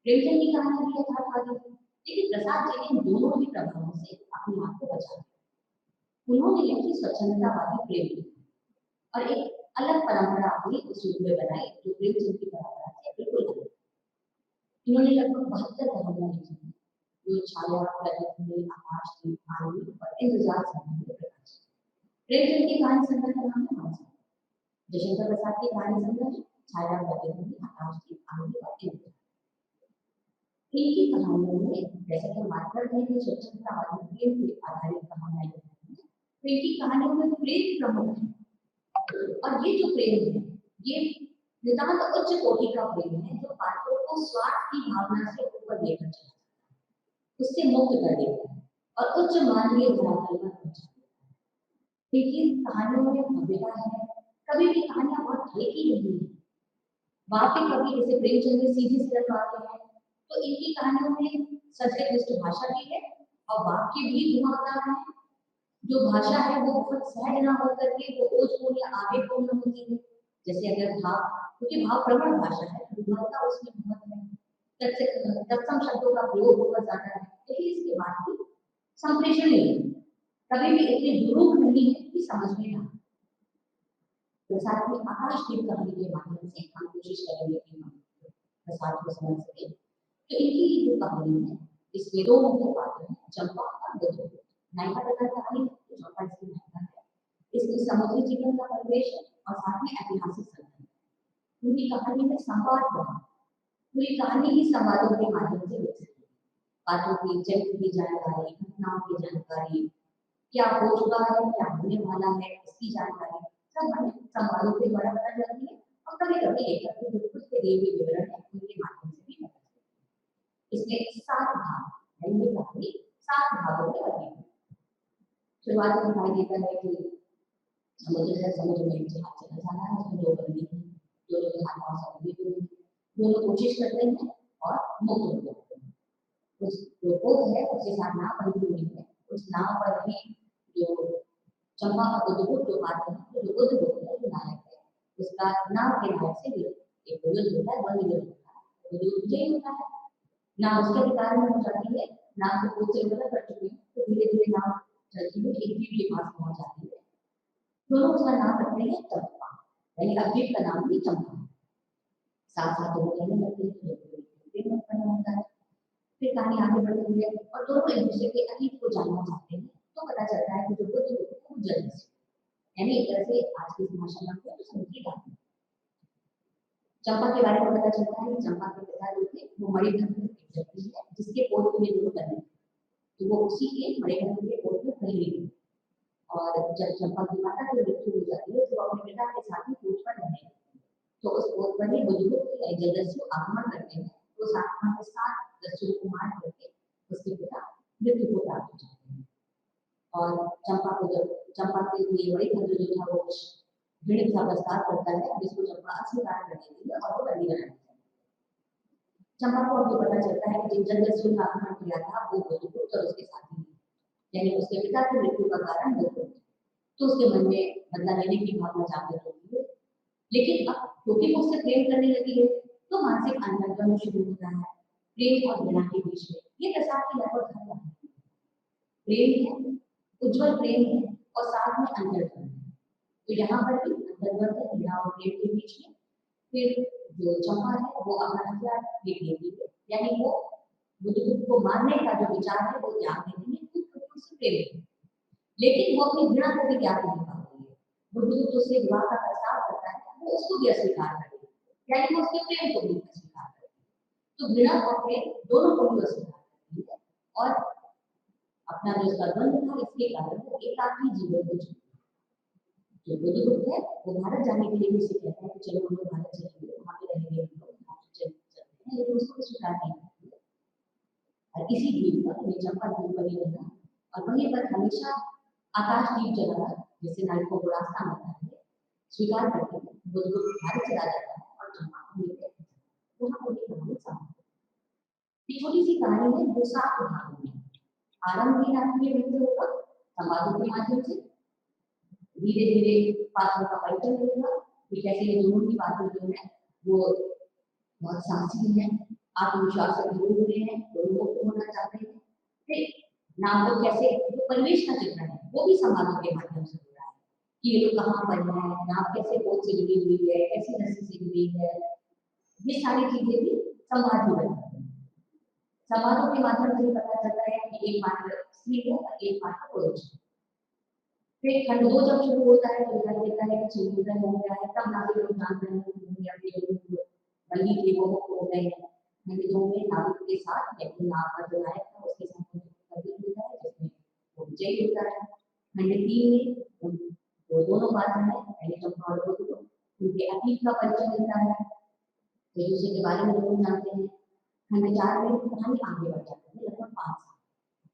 प्रेमचंद की कहानी भी यथार्थवादी थी, लेकिन प्रसाद जी ने दोनों ही प्रभावों से अपने आप को बचा लिया। उन्होंने लिखी स्वच्छंदतावादी प्रेम और एक अलग परंपरा अपनी उस युग में बनाई जो प्रेमचंद की परंपरा से बिल्कुल अलग। इन्होंने लगभग 72 कहानियां लिखी हैं जो छाया, प्रकृति, आकाश की कहानी और इंतजार संबंधी प्रकाशित। प्रेमचंद की कहानी संग्रह का नाम है मानसा। जयशंकर प्रसाद की कहानी संग्रह छाया, प्रकृति, आकाश की कहानी और इंतजार। इनकी कहानियों में जैसे कि बात करते हैं कि स्वच्छंदतावादी प्रेम पर आधारित कहानियां लिखी हैं, तो इनकी कहानियों में प्रेम प्रमुख है और ये जो प्रेम है ये नितांत उच्च कोटि का प्रेम है जो पात्रों को स्वार्थ की भावना से ऊपर लेकर चला, उससे मुक्त कर देता है और उच्च मानवीय धरातल पर पहुंचा देता है। लेकिन कहानियों में भव्यता है, कभी भी कहानियां बहुत हल्की नहीं है। वाक्य कभी जैसे प्रेमचंद में सीधे सरल वाक्य है, तो इनकी कहानियों में संस्कृत भाषा भी है और वाक्य भी घुमावदार है। जो भाषा है वो बहुत सहज ना होकर के वो ओजपूर्ण या आवेगपूर्ण होती है। जैसे अगर भाव, क्योंकि भाव प्रवण भाषा है, विद्वत्ता उसमें बहुत है, तत्सम शब्दों का प्रयोग बहुत ज्यादा है, लेकिन इसके बाद भी संप्रेषण नहीं है, कभी भी इतने दुरूह नहीं है कि समझ में ना। तो साथ में आकाश की कहानी के माध्यम से हम कोशिश करेंगे कि हम प्रसाद को समझ सकें। तो इनकी जो कहानी है इसमें दो मुख्य पात्र हैं, चंपा और बुद्ध। नायिका का कहानी चंपा इसकी नायिका है। इसमें समुद्री जीवन का परिवेश है और साथ में ऐतिहासिक संदर्भ। पूरी कहानी में संवाद हुआ, पूरी कहानी ही संवादों के माध्यम से विकसित हुई। पात्रों की चरित्र की जानकारी, घटनाओं की जानकारी, क्या हो चुका है, क्या होने वाला है, इसकी जानकारी सब हमें संवादों के द्वारा पता चलती है और कभी कभी लेखक के खुद के दिए हुए विवरण है उनके माध्यम से भी पता चलती है। इसमें 7 भाग है, ये कहानी 7 भागों में बटी है। शुरुआत में दिखाई देता है कि समुद्र में जहाज चला जा रहा है, उसमें 2 बंदी हैं, दोनों के हाथ पांव समुद्री में, दोनों कोशिश करते हैं और मुक्त हो जाते हैं। उस जो पोत है उसके साथ नाव बंधी हुई है, उस नाव पर भी जो चंपा और बुद्ध जो बात है, जो बुद्ध होते हैं जो नायक है, उसका नाव के नायक से एक युद्ध होता है, बंद युद्ध होता है, वो युद्ध विजयी होता है। नाव उसके अधिकार में हो जाती है, नाव को पोत से उधर कर चुके हैं, तो धीरे धीरे नाव चलती हुई एक द्वीप के पास पहुंच जाती है। दोनों उसका नाम रखते हैं चंपा, यानी द्वीप का नाम भी चंपा है। साथ साथ दोनों रहने लगते हैं, प्रेम उत्पन्न होता है। फिर कहानी आगे बढ़ती है और दोनों एक दूसरे के अतीत को जानना चाहते हैं, तो पता चलता है कि जो बुद्ध होते हैं वो जन्म से, यानी एक तरह से आज की भाषा में तो समुद्री बात। चंपा के बारे में पता चलता है कि चंपा के पिता जो थे वो मणिभद्र एक व्यक्ति है जिसके पोत में दोनों बने, तो वो उसी के मणिभद्र के पोत में पहली थी। और जब चंपा की माता की मृत्यु हो जाती है तो अपने पिता के साथ ही पोत पर रहने लगते हैं, तो उस पोत पर ही बुजुर्ग जलदस्यु आक्रमण करते हैं, तो उस आक्रमण के साथ दस्यु को मार करके उसके पिता मृत्यु को प्राप्त हो जाते हैं। और चंपा को जब चंपा के लिए मणिभद्र जो था वो ऋण का प्रस्ताव करता है जिसको चंपा अस्वीकार कर देती है और वो बंदी बना देती है। चंपा को अभी पता चलता है कि जिन जलदस्यु ने आक्रमण किया था वो बुद्धगुप्त और उसके साथी हैं, यानी उसके पिता की मृत्यु का कारण बुद्धगुप्त। तो उसके मन में बदला लेने की भावना जागृत होती है, लेकिन अब क्योंकि वो उससे प्रेम करने लगी है तो मानसिक आंदोलन शुरू होता है प्रेम और घृणा के बीच में। ये प्रसाद की लगभग हर बात है। प्रेम है, उज्जवल प्रेम है और साथ में अंतर्गत है। तो यहाँ पर भी अंतर्गत है घृणा और प्रेम के बीच में। फिर जो चंपा है वो अपना हथियार फेंक देती है, यानी वो बुद्धगुप्त को मारने का जो विचार है वो त्याग देती है क्योंकि उससे प्रेम है। लेकिन वो अपनी घृणा को भी त्याग नहीं पाती है। बुद्धगुप्त उससे विवाह का प्रस्ताव करता है, वो उसको भी अस्वीकार कर देती है, यानी वो उसके प्रेम को भी अस्वीकार करती है। तो घृणा और प्रेम दोनों को भी अस्वीकार करती है और अपना जो उसका द्वंद्व था इसके कारण वो एकाकी जीवन को जीती है। जो बुद्धगुप्त है वो भारत जाने के लिए उसे कहता है कि चलो हम लोग भारत चलेंगे, वहां पे रहेंगे, हम लोग चलते हैं, लेकिन उसको स्वीकार नहीं करती है। और इसी द्वीप पर ये चंपा द्वीप पर ही रहना और वहीं पर हमेशा आकाश दीप जलाना, जिससे नायकों को रास्ता मिलता है, स्वीकार करके बुद्धगुप्त भारत चला जाता है और चंपा को लेकर वहां पर एक कहानी समाप्त। ये छोटी सी कहानी है जो 7 भागों में आरंभ भी आपके मिलते होगा संवादों के माध्यम से, धीरे धीरे पात्रों का परिचय मिलेगा कि कैसे ये दोनों की पात्र जो है वो बहुत साहसी है, आत्मविश्वास से भरे हुए हैं, दोनों मुक्त होना चाहते हैं। फिर नाम को कैसे जो परिवेश का चित्रण है वो भी संवादों के माध्यम से हो रहा है कि ये लोग कहाँ पर है, नाम कैसे पोत से जुड़ी हुई है, कैसी रस्सी से जुड़ी है, ये सारी चीजें भी संवाद ही बनती है। संवादों के माध्यम से पता चलता है कि एक पात्र स्त्री है और एक पात्र पुरुष है। फिर खंड 2 जब शुरू होता है तो दिखाई देता है कि सूर्योदय हो गया है, तब नाविक लोग जानते हैं कि अपने जो बंदी थे वो मुक्त हो गए हैं। खंड 2 में नाविक के साथ एक नाव का जो नायक था उसके साथ युद्ध होता है जिसमें वो विजयी होता है। खंड 3 में वो दोनों पात्र हैं, पहले चंपा और बुद्धगुप्त, उनके अतीत का परिचय मिलता है, एक दूसरे के बारे में लोग जानते हैं। खंड 4 में कहानी आगे बढ़ जाती है लगभग 5 साल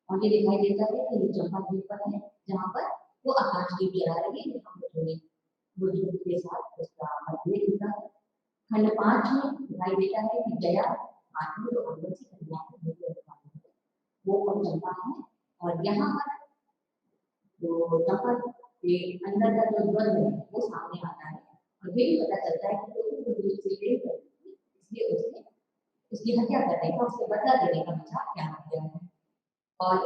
और ये दिखाई देता है कि चंपा द्वीप पर है जहाँ पर वो आकाश दीप जला रही है, बुद्धगुप्त के साथ उसका मतभेद होता है। खंड 5 में दिखाई देता है कि जया आत्मा और अंदर से कन्या को भेज देता है, वो और चंपा है। और यहाँ पर जो चंपा के अंदर का जो द्वंद्व है वो सामने आता है और ये भी पता चलता है कि वो बुद्धगुप्त से प्रेम करती है, इसलिए उसने उसकी हत्या करने का, उससे बदला देने का विचार क्या किया है। और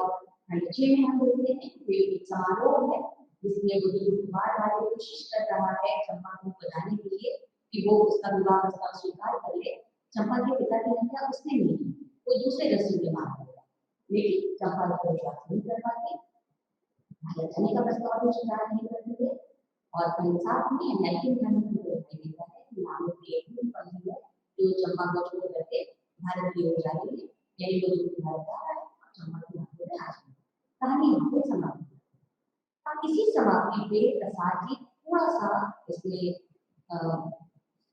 खंड 6 में हम देखते हैं कि एक समारोह है जिसमें बुद्धगुप्त बार-बार कोशिश कर रहा है चंपा को बताने के लिए कि वो उसका विवाह प्रस्ताव स्वीकार कर ले। चंपा के पिता की हत्या उसने नहीं की, कोई दूसरे रस्सी के मार दिया, लेकिन चंपा को विश्वास नहीं कर पाती, भारत जाने का प्रस्ताव भी स्वीकार नहीं करती है। और खंड 7 में 19 खंड में दिखाई देता है कि नाम की एक पंक्ति है जो चंपा को छोड़ करके भारत की ओर जा रही है, यानी बुद्धगुप्त भारत जा रहा है और चंपा की भारत में आ रही है। कहानी यहाँ पे समाप्त है। अब इसी समाप्ति पे प्रसाद जी थोड़ा-सा इसमें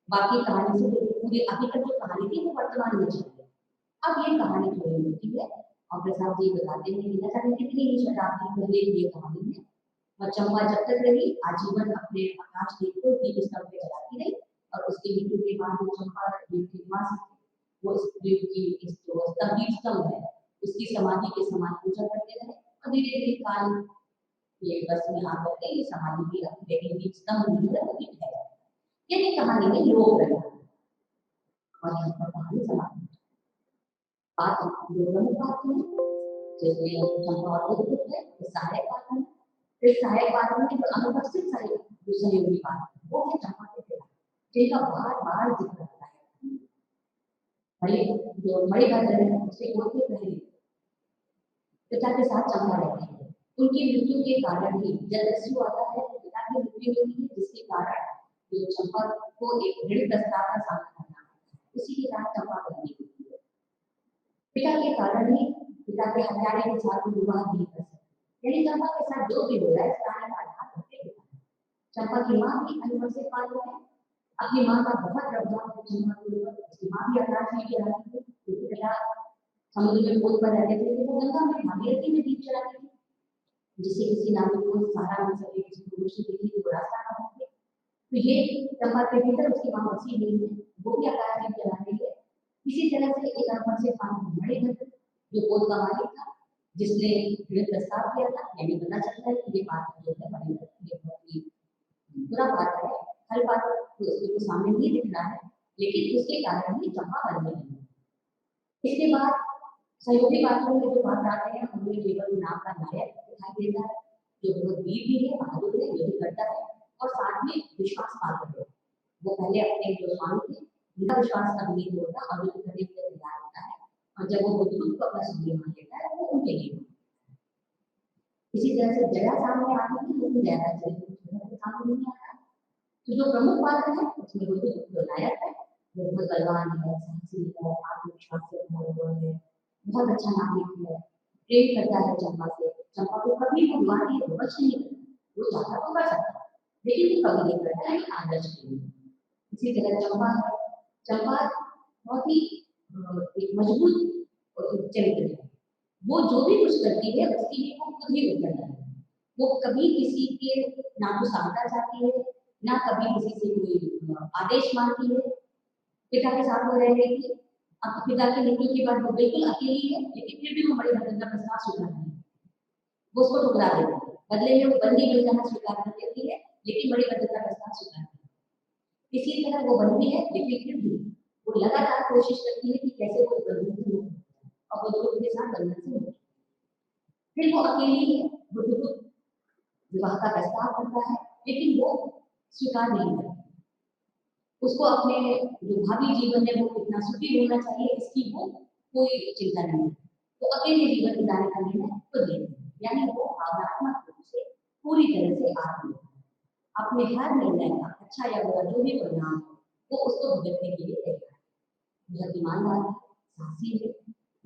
बाकी कहानी से पूरी अभी तक जो कहानी थी वो वर्तमान में चल रही है। अब ये कहानी थोड़ी मिलती है और प्रसाद जी बताते हैं कि न जाने कितनी ही शताब्दी पहले की ये कहानी है और चंपा जब तक रही आजीवन अपने आकाश दीप को दीप स्तंभ पे जलाती रही और उसकी मृत्यु के बाद जो चंपा दीप की निवासी थी वो इस दीप की इस जो स्तंभ है उसकी समाधि के समान पूजा करते रहे और धीरे-धीरे काल ये बस में आकर के ये समाधि भी रखी, लेकिन दीप स्तंभ नहीं है वो भी ढह जाता है। ये कहानी में लोग रहे और यहाँ पर कहानी समाप्त है। बात जो प्रमुख बात है जिसमें चंपा और बुद्धगुप्त है वो सहायक पात्र है। फिर सहायक पात्र में जो अनुपस्थित सहायक जो सहयोगी पात्र वो है चंपा के पिता, जिनका बार-बार जिक्र होता है। जो मणिभद्र है उसके कोई पहले पिता के साथ चंपा रहती है। उनकी मृत्यु के कारण ही जलदस्यु आता है तो पिता की मृत्यु होती है जिसके कारण जो चंपा को एक ऋण प्रस्ताव का सामना करना पड़ता है, उसी के कारण चंपा बंदी होती है। पिता के कारण ही पिता के हत्यारे के साथ विवाह नहीं कर सकते, यानी चंपा के साथ जो भी हो रहा है इस कहानी का आधार उसके पिता है। चंपा की माँ भी अनुपस्थित पात्र है, अपनी माँ का बहुत प्रभाव है चंपा के ऊपर। उसकी माँ भी आकाश में जलाती थी क्योंकि पिता समुद्र में पोत पर रहते थे, वो गंगा में भागीरथी में दीप जलाती थी जिससे किसी नाविक को सहारा मिल सके, किसी पुरुष की देखने को रास्ता ना मिले। तो ये चंपा के भीतर उसकी मां बसी हुई है, वो भी अपराधी चला रही है। इसी तरह से एक अरबन से पानी बड़े घर जो गोद का मालिक था, जिसने ये प्रस्ताव किया था, यानी पता चलता है कि ये बात जो है बड़ी ये बहुत ही बुरा बात है। हर बात तो उसको सामने नहीं दिख रहा है, लेकिन उसके कारण ही चंपा बनने लगी। इसके बाद सहयोगी पात्रों में जो बात आते हैं उनमें केवल नाम का नायक दिखाई देता है, जो बहुत वीर भी है, बहादुर है, जो भी करता है और साथ में विश्वास पात्र है। वो पहले अपने जो स्वामी थे उनका विश्वास कभी नहीं होता और जो करने के लिए तैयार होता है, और जब वो बुद्ध को अपना स्वामी मान लेता है वो उनके लिए। इसी तरह से जया सामने आती है, लेकिन जया का चरित्र सामने नहीं आता। तो जो प्रमुख पात्र है उसमें बुद्ध जो नायक है, वो बहुत बलवान है, साहसी है, आत्मविश्वास से भरा हुआ है, बहुत अच्छा नागरिक है, प्रेम करता है चंपा से, चंपा को कभी भी दीवानी बच नहीं करता, वो चाहता तो कर सकता है, लेकिन वो कभी नहीं करता है आदर्श के लिए। इसी तरह चंपा है, चंपा बहुत ही एक मजबूत चरित्र है। वो जो भी कुछ करती है उसके लिए वो खुद ही उत्तरदायी है। वो कभी किसी के ना तो सहायता चाहती है, ना कभी किसी से कोई आदेश मांगती है। पिता के साथ वो रह रही थी, अब पिता की मृत्यु के बाद वो बिल्कुल अकेली है, लेकिन फिर भी वो बड़े भजन का प्रस्ताव स्वीकार नहीं, वो उसको ठुकरा देती है। बदले में वो बंदी बन जाना स्वीकार कर लेती है, लेकिन बड़ी भजन का प्रस्ताव स्वीकार नहीं। इसी तरह वो बंदी है, लेकिन फिर भी वो लगातार कोशिश करती है कि कैसे वो बंधन से मुक्त हो और वो लोग के साथ बंधन से मुक्त। फिर वो अकेली है, वो विवाह का प्रस्ताव करता है, लेकिन वो स्वीकार नहीं करती। उसको अपने जो भावी जीवन में वो कितना सुखी होना चाहिए इसकी वो कोई चिंता नहीं है। तो अकेले जीवन बिताने का निर्णय खुद लेती है, यानी वो भावनात्मक रूप से पूरी तरह से आत्मनिर्भर है। अपने हर निर्णय का अच्छा या बुरा जो भी परिणाम हो, वो उसको भुगतने के लिए तैयार है। बहुत ईमानदार है, साहसी है,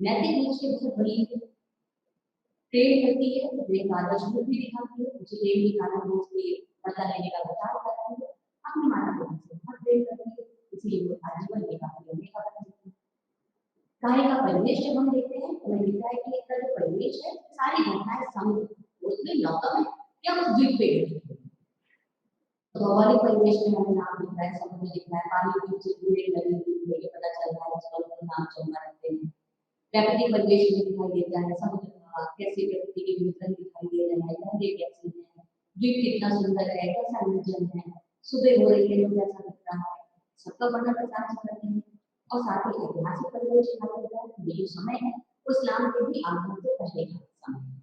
नैतिक रूप से बहुत बड़ी है, प्रेम करती है, प्रेम का आदर्श रूप भी दिखाती है, उसे प्रेम के कारण वो उसके बदला लेने का विचार करती है, अपने माता पिता से बहुत प्रेम करती है, इसलिए वो आजीवन बेटा होने का बनती है। कहानी का परिवेश जब हम देखते हैं तो हमें दिखता है कि इसका जो परिवेश है सारी घटनाएं समुद्र उसमें नौका में या उस द्वीप पे घटी है। भौगोलिक परिवेश में हमें नाम दिख रहा है, समुद्र दिख रहा है, पानी के नीचे पूरे नदी दिख रही है, पता चल रहा है उसका नाम चंबा रखते हैं। प्राकृतिक परिवेश में दिखाई देता है समुद्र का कैसे प्रकृति के वितरण दिखाई दे रहे हैं, लहरें कैसी हैं, द्वीप कितना सुंदर है, कैसा निर्जन है, सुबह हो रही है तो कैसा दिख रहा है, सबका वर्णन प्रकाश करते हैं। और साथ ही ऐतिहासिक परिवेश दिखाई देता है, ये जो समय है वो इस्लाम के भी आगमन से पहले का समय है,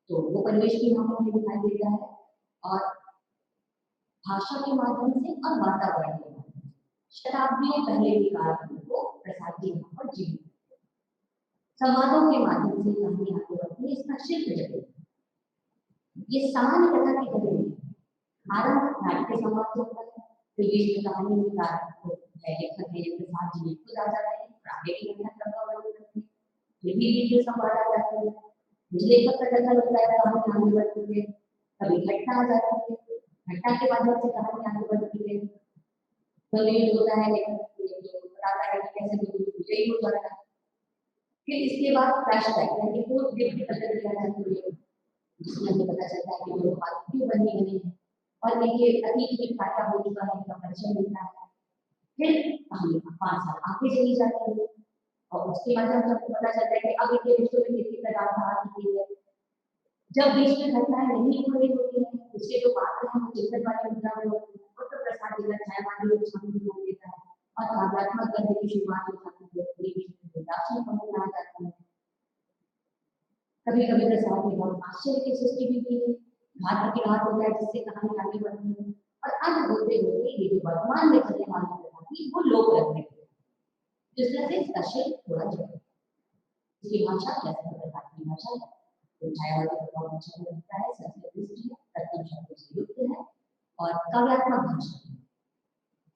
तो वो परिवेश भी हमें दिखाई देता है। और भाषा के माध्यम से और वातावरण के माध्यम से शताब्दियों पहले की कहानी को प्रसारित यहाँ पर जीवित संवादों के माध्यम से कहानी आगे बढ़ती है। इसका शिल्प जटिल ये सामान्य कथा की तरह नहीं। आरंभ नाट्य संवाद से होता है, फिर बीच में कहानी में लेखक ने प्रसाद जी खुद आ जाते हैं, आगे की घटनाक्रम का वर्णन करते हैं, फिर भी बीच में संवाद आ जाते हैं, मुझे लेखक का कथा लगता है कहानी आगे बढ़ती है, कभी घटना आ जाती है, घटना के माध्यम से कहानी आगे बढ़ती है, तो ये होता है लेखक जो बताता है कि कैसे विजयी हो जाता है। फिर इसके बाद फ्लैशबैक यानी पूर्व व्यक्ति पता किया जाता है, जिसमें हमें पता चलता है कि वो बात क्यों बनी है और ये अतीत में क्या क्या हो चुका है इसका परिचय मिलता है। फिर कहानी 5 साल आगे चली जाती है और उसके बाद जब सबको पता चलता है कि अब इनके रिश्तों में कितनी तनाव आ चुकी है। जब बीच में घटनाएं नहीं हो रही होती है, उसके जो पात्र हैं वो चिंतन वाले मुद्रा में होते हैं, और तो प्रसाद देना छायावादी और छवि दिखाई देता है और काव्यात्मक गद्य की शुरुआत हो जाती है, पूरी दार्शनिक पंक्ति आ जाती है। कभी कभी प्रसाद में बहुत आश्चर्य की सृष्टि भी की है, घात प्रतिघात होता है जिससे कहानी आगे बढ़ती है और अंत होते होते ये जो वर्तमान में चलने वाली कथा थी वो लोक रखने जिस तरह से इसका शिल्प थोड़ा जटिल, इसकी भाषा जैसे प्रकार की भाषा है, तो छायावादी प्रभाव भाषा में लगता है, संस्कृत दृष्टि है, तत्व शब्दों से युक्त है और काव्यात्मक भाषा है।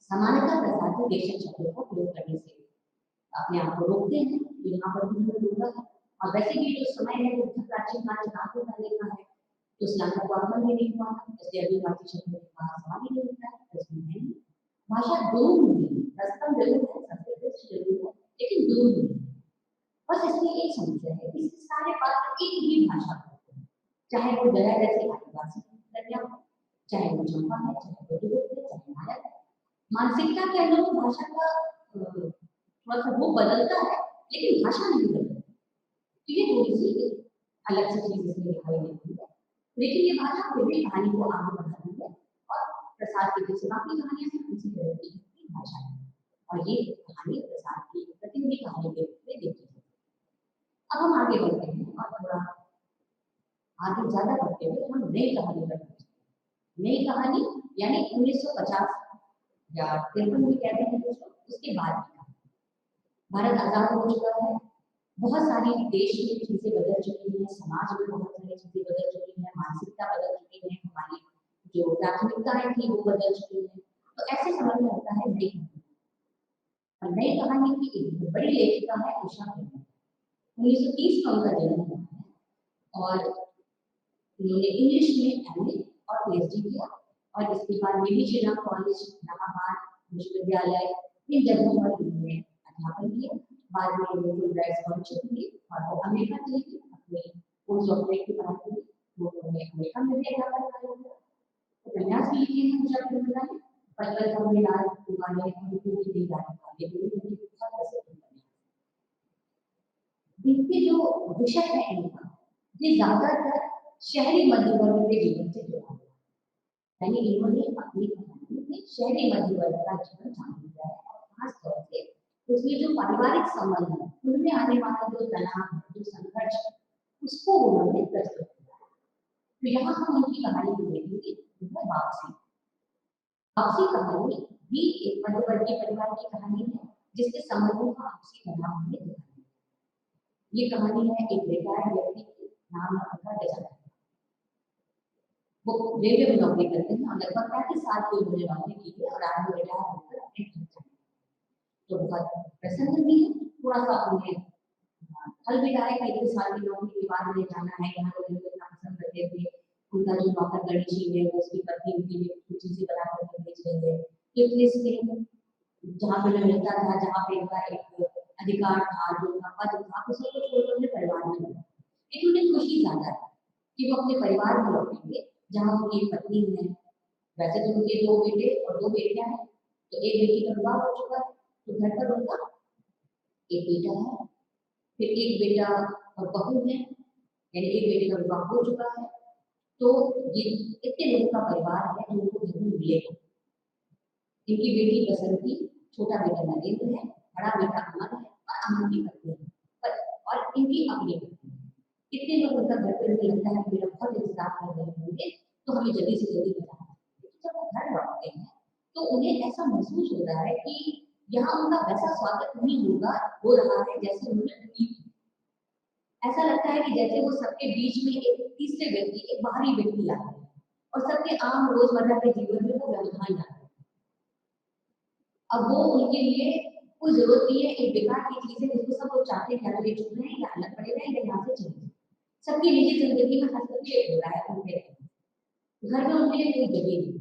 समानता प्रसाद के देशक शब्दों को प्रयोग करने से अपने आप को रोकते हैं, तो यहाँ पर भी होगा है। और वैसे भी जो समय है वो बहुत प्राचीन काल से काफी पहले का है, तो इस्लाम का आगमन भी नहीं हुआ था, इसलिए अभी भारतीय शब्दों का सवाल ही नहीं उठता है, इसमें नहीं भाषा दूर नहीं, रस्तम जरूर है, संस्कृत जरूर है, लेकिन दूर नहीं। बस इसमें एक समस्या है, इसके सारे पात्र एक ही भाषा बोलते हैं, चाहे वो दया जैसे आदिवासी कन्या हो, चाहे वो चंपा है, चाहे वो दुर्गुप्त है, चाहे नायक है। मानसिकता के अंदर तो भाषा का थोड़ा सा वो बदलता है, लेकिन भाषा नहीं बदलती। तो ये थोड़ी सी अलग सी चीज इसमें दिखाई देती है, लेकिन ये भाषा फिर भी कहानी को आगे बढ़ाती है और प्रसाद की जैसे बाकी कहानियां हैं उसी तरह की भाषा है, और ये कहानी प्रसाद की प्रतिनिधि कहानी के रूप में देखी है। अब हम आगे बढ़ते हैं और थोड़ा आगे ज्यादा बढ़ते हुए हम नई कहानी पर बढ़ते हैं। नई कहानी यानी 1950 या 53 भी कहते हैं दोस्तों, उसके बाद की कहानी। भारत आजाद हो चुका है, बहुत सारी देश में चीजें बदल चुकी हैं, समाज में बहुत सारी चीजें बदल चुकी हैं, मानसिकता बदल चुकी है, हमारी जो प्राथमिकताएं थी वो बदल चुकी हैं। तो ऐसे समय में होता है नई कहानी, और नई कहानी की एक बड़ी लेखिका है उषा खन्ना। 1930 में उनका जन्म हुआ है और उन्होंने इंग्लिश में एमए और पीएचडी किया, और इसके बाद मेडिचेना कॉलेज, इलाहाबाद विश्वविद्यालय, इन जगहों पर उन्होंने अध्यापन किया। बाद में उन्होंने फुलब्राइट स्कॉलरशिप ली और वो अमेरिका चली गई अपने पोस्ट डॉक्टरेट की पढ़ाई के लिए। वो उन्होंने अमेरिका में भी अध्यापन किया। उपन्यास भी लिखे हैं उषा खन्ना ने, पल-पल का मिलान, पुराने अनुकूल की दीवारें, ये भी उनकी बहुत प्रसिद्ध उपन्यास। इनके जो विषय है इनका, ये ज्यादातर शहरी मध्य वर्ग के जीवन से जुड़ा हुआ है, यानी इन्होंने अपनी कहानी में शहरी मध्य वर्ग का जीवन शामिल किया है, और खास तौर से उसमें जो पारिवारिक संबंध है उनमें आने वाला जो तनाव है, जो संघर्ष है, उसको उन्होंने प्रस्तुत किया है। तो यहाँ हम उनकी कहानी को देखेंगे, वो है वापसी। वापसी कहानी भी एक मध्यवर्गीय परिवार की कहानी है, जिसके संबंधों का आपसी तनाव हमें दिखाई। ये कहानी है एक रिटायर्ड व्यक्ति की, नाम है उनका गजानन। वो रेलवे में नौकरी करते हैं और लगभग 35 साल की उन्होंने नौकरी की है, और आज वो रिटायर होकर अपने घर जाते हैं। तो बहुत प्रसन्न भी है, थोड़ा सा उन्हें फल भी रहा है कि 1 साल की नौकरी के बाद उन्हें जाना है, यहाँ लोग उनको इतना पसंद करते थे। उनका जो नौकर गणेशी है वो उसकी पत्नी उनके लिए कुछ चीजें बना करके बेच रही है। ये प्लेस में जहाँ पे उन्हें मिलता था, जहाँ पे उनका एक अधिकार था, जो उनका पद था, उस सबको छोड़कर अपने परिवार में लौटे। लेकिन उन्हें खुशी ज्यादा है कि वो अपने परिवार में लौटेंगे, जहाँ उनकी एक पत्नी है। वैसे तो उनके 2 बेटे और 2 बेटियां हैं, तो एक बेटी का विवाह हो चुका है, तो घर पर उनका एक बेटा है, फिर एक बेटा और बहू है, यानी एक बेटे का विवाह हो चुका है। तो ये इतने लोगों का परिवार है जो उनको घर में मिलेगा। इनकी बेटी बसंती, छोटा बेटा नरेंद्र है, बड़ा बेटा अमर है और अमर की पत्नी है, और इनकी अपनी पत्नी है। इतने लोग उनका घर पे उनको लगता है मेरा बहुत इंतजार कर रहे होंगे, तो हमें जल्दी से जल्दी बताना है। लेकिन जब वो घर लौटते हैं तो उन्हें ऐसा महसूस होता है कि यहाँ उनका वैसा स्वागत नहीं होगा, हो रहा है जैसे उन्होंने उम्मीद की। ऐसा लगता है कि जैसे वो सबके बीच में एक तीसरे व्यक्ति, एक बाहरी व्यक्ति आ गए और सबके आम रोजमर्रा के जीवन में वो व्यवधान ला रहे हैं। अब वो उनके लिए कोई जरूरत नहीं है, एक बेकार की चीज है जिसको सब लोग चाहते हैं, या तो ये चुप रहे या अलग पड़े रहे या यहाँ से चले जाए। सबकी निजी जिंदगी में हस्तक्षेप हो रहा है उनके घर में, उनके लिए कोई जगह नहीं।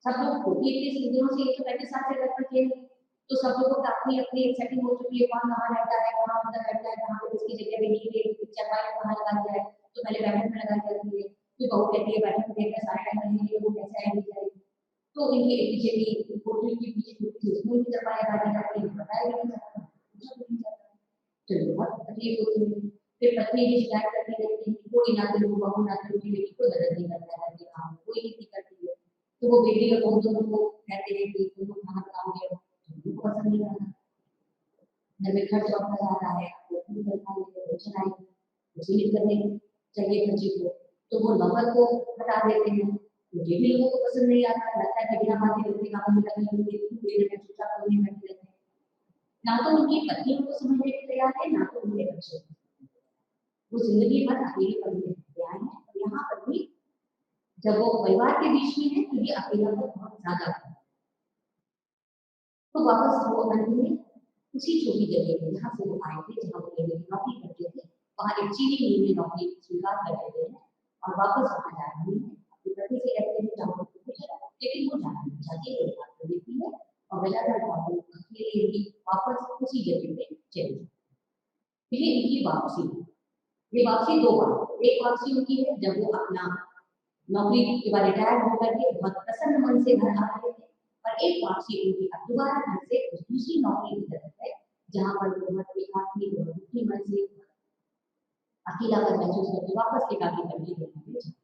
सब लोग 30 दिनों से एक तो 35 साल से घर पर थे, तो सब लोगों की अपनी अपनी एक सेटिंग हो चुकी है, कौन कहाँ रहता है, कहाँ उनका रहता है, कहाँ पे किसकी जगह भी नहीं है, चरपाई कहाँ लगा दिया है, तो पहले बैठक में लगा करती है, फिर बहू कहती है बैठक में देखकर सारा टाइम रहेंगे, वो कैसे आएगी जाएगी। तो इनकी एक पीछे की होटल की पीछे थी, उसमें भी चरपाई लगा दी जाती है, बताया भी नहीं जाता, पूछा भी नहीं जाता। चलो बहुत तकलीफ होती है। फिर पत्नी भी शिकायत करती रहती है, कोई ना तो बहू ना तो बेटी को मदद नहीं करता है, काम कोई नहीं करती है। तो वो बेटी और बहू दोनों को कहते हैं कि तुम लोग खाना बनाओगे, उनको पसंद नहीं आता। घर में खर्च बढ़ता जा रहा है, वो घर खा लेंगे, टेंशन आएगी, वसूली करने चाहिए खर्चे को, तो वो नौकर को हटा देते हैं। तो ये भी लोगों को पसंद नहीं आता, लगता है कि बिना बात के व्यक्ति काम में लगी हुई है, चुपचाप नहीं बैठे रहते हैं। ना तो उनकी पत्नी उनको समझने को तैयार है, ना तो उनके बच्चे। वो जिंदगी भर अकेले पड़े आए हैं, और यहाँ पर भी जब वो परिवार के बीच में है तो ये अकेलापन बहुत ज्यादा है। तो वापस वो अंत में उसी छोटी जगह पे जहाँ से वो आए थे, जहाँ वो पहले नौकरी करते थे, वहाँ एक चीनी मिल में नौकरी स्वीकार कर लेते हैं और वापस वहाँ जा रहे हैं। अपनी पति से कहते हैं जाओ, लेकिन वो जाना नहीं चाहती, वो बात को देखती है और गजानन बाबू अकेले ही वापस उसी जगह पे चले जाते। ये इनकी वापसी, ये वापसी 2 बार, एक वापसी उनकी है जब वो अपना नौकरी के बाद रिटायर होकर के बहुत प्रसन्न मन से घर आ रहे थे, और एक वापसी उनकी अब दोबारा घर से उस दूसरी नौकरी की तरफ है, जहाँ पर वो बहुत एकाकी और दुखी मन से अकेलापन महसूस करके वापस एकाकी करके घर में जाते।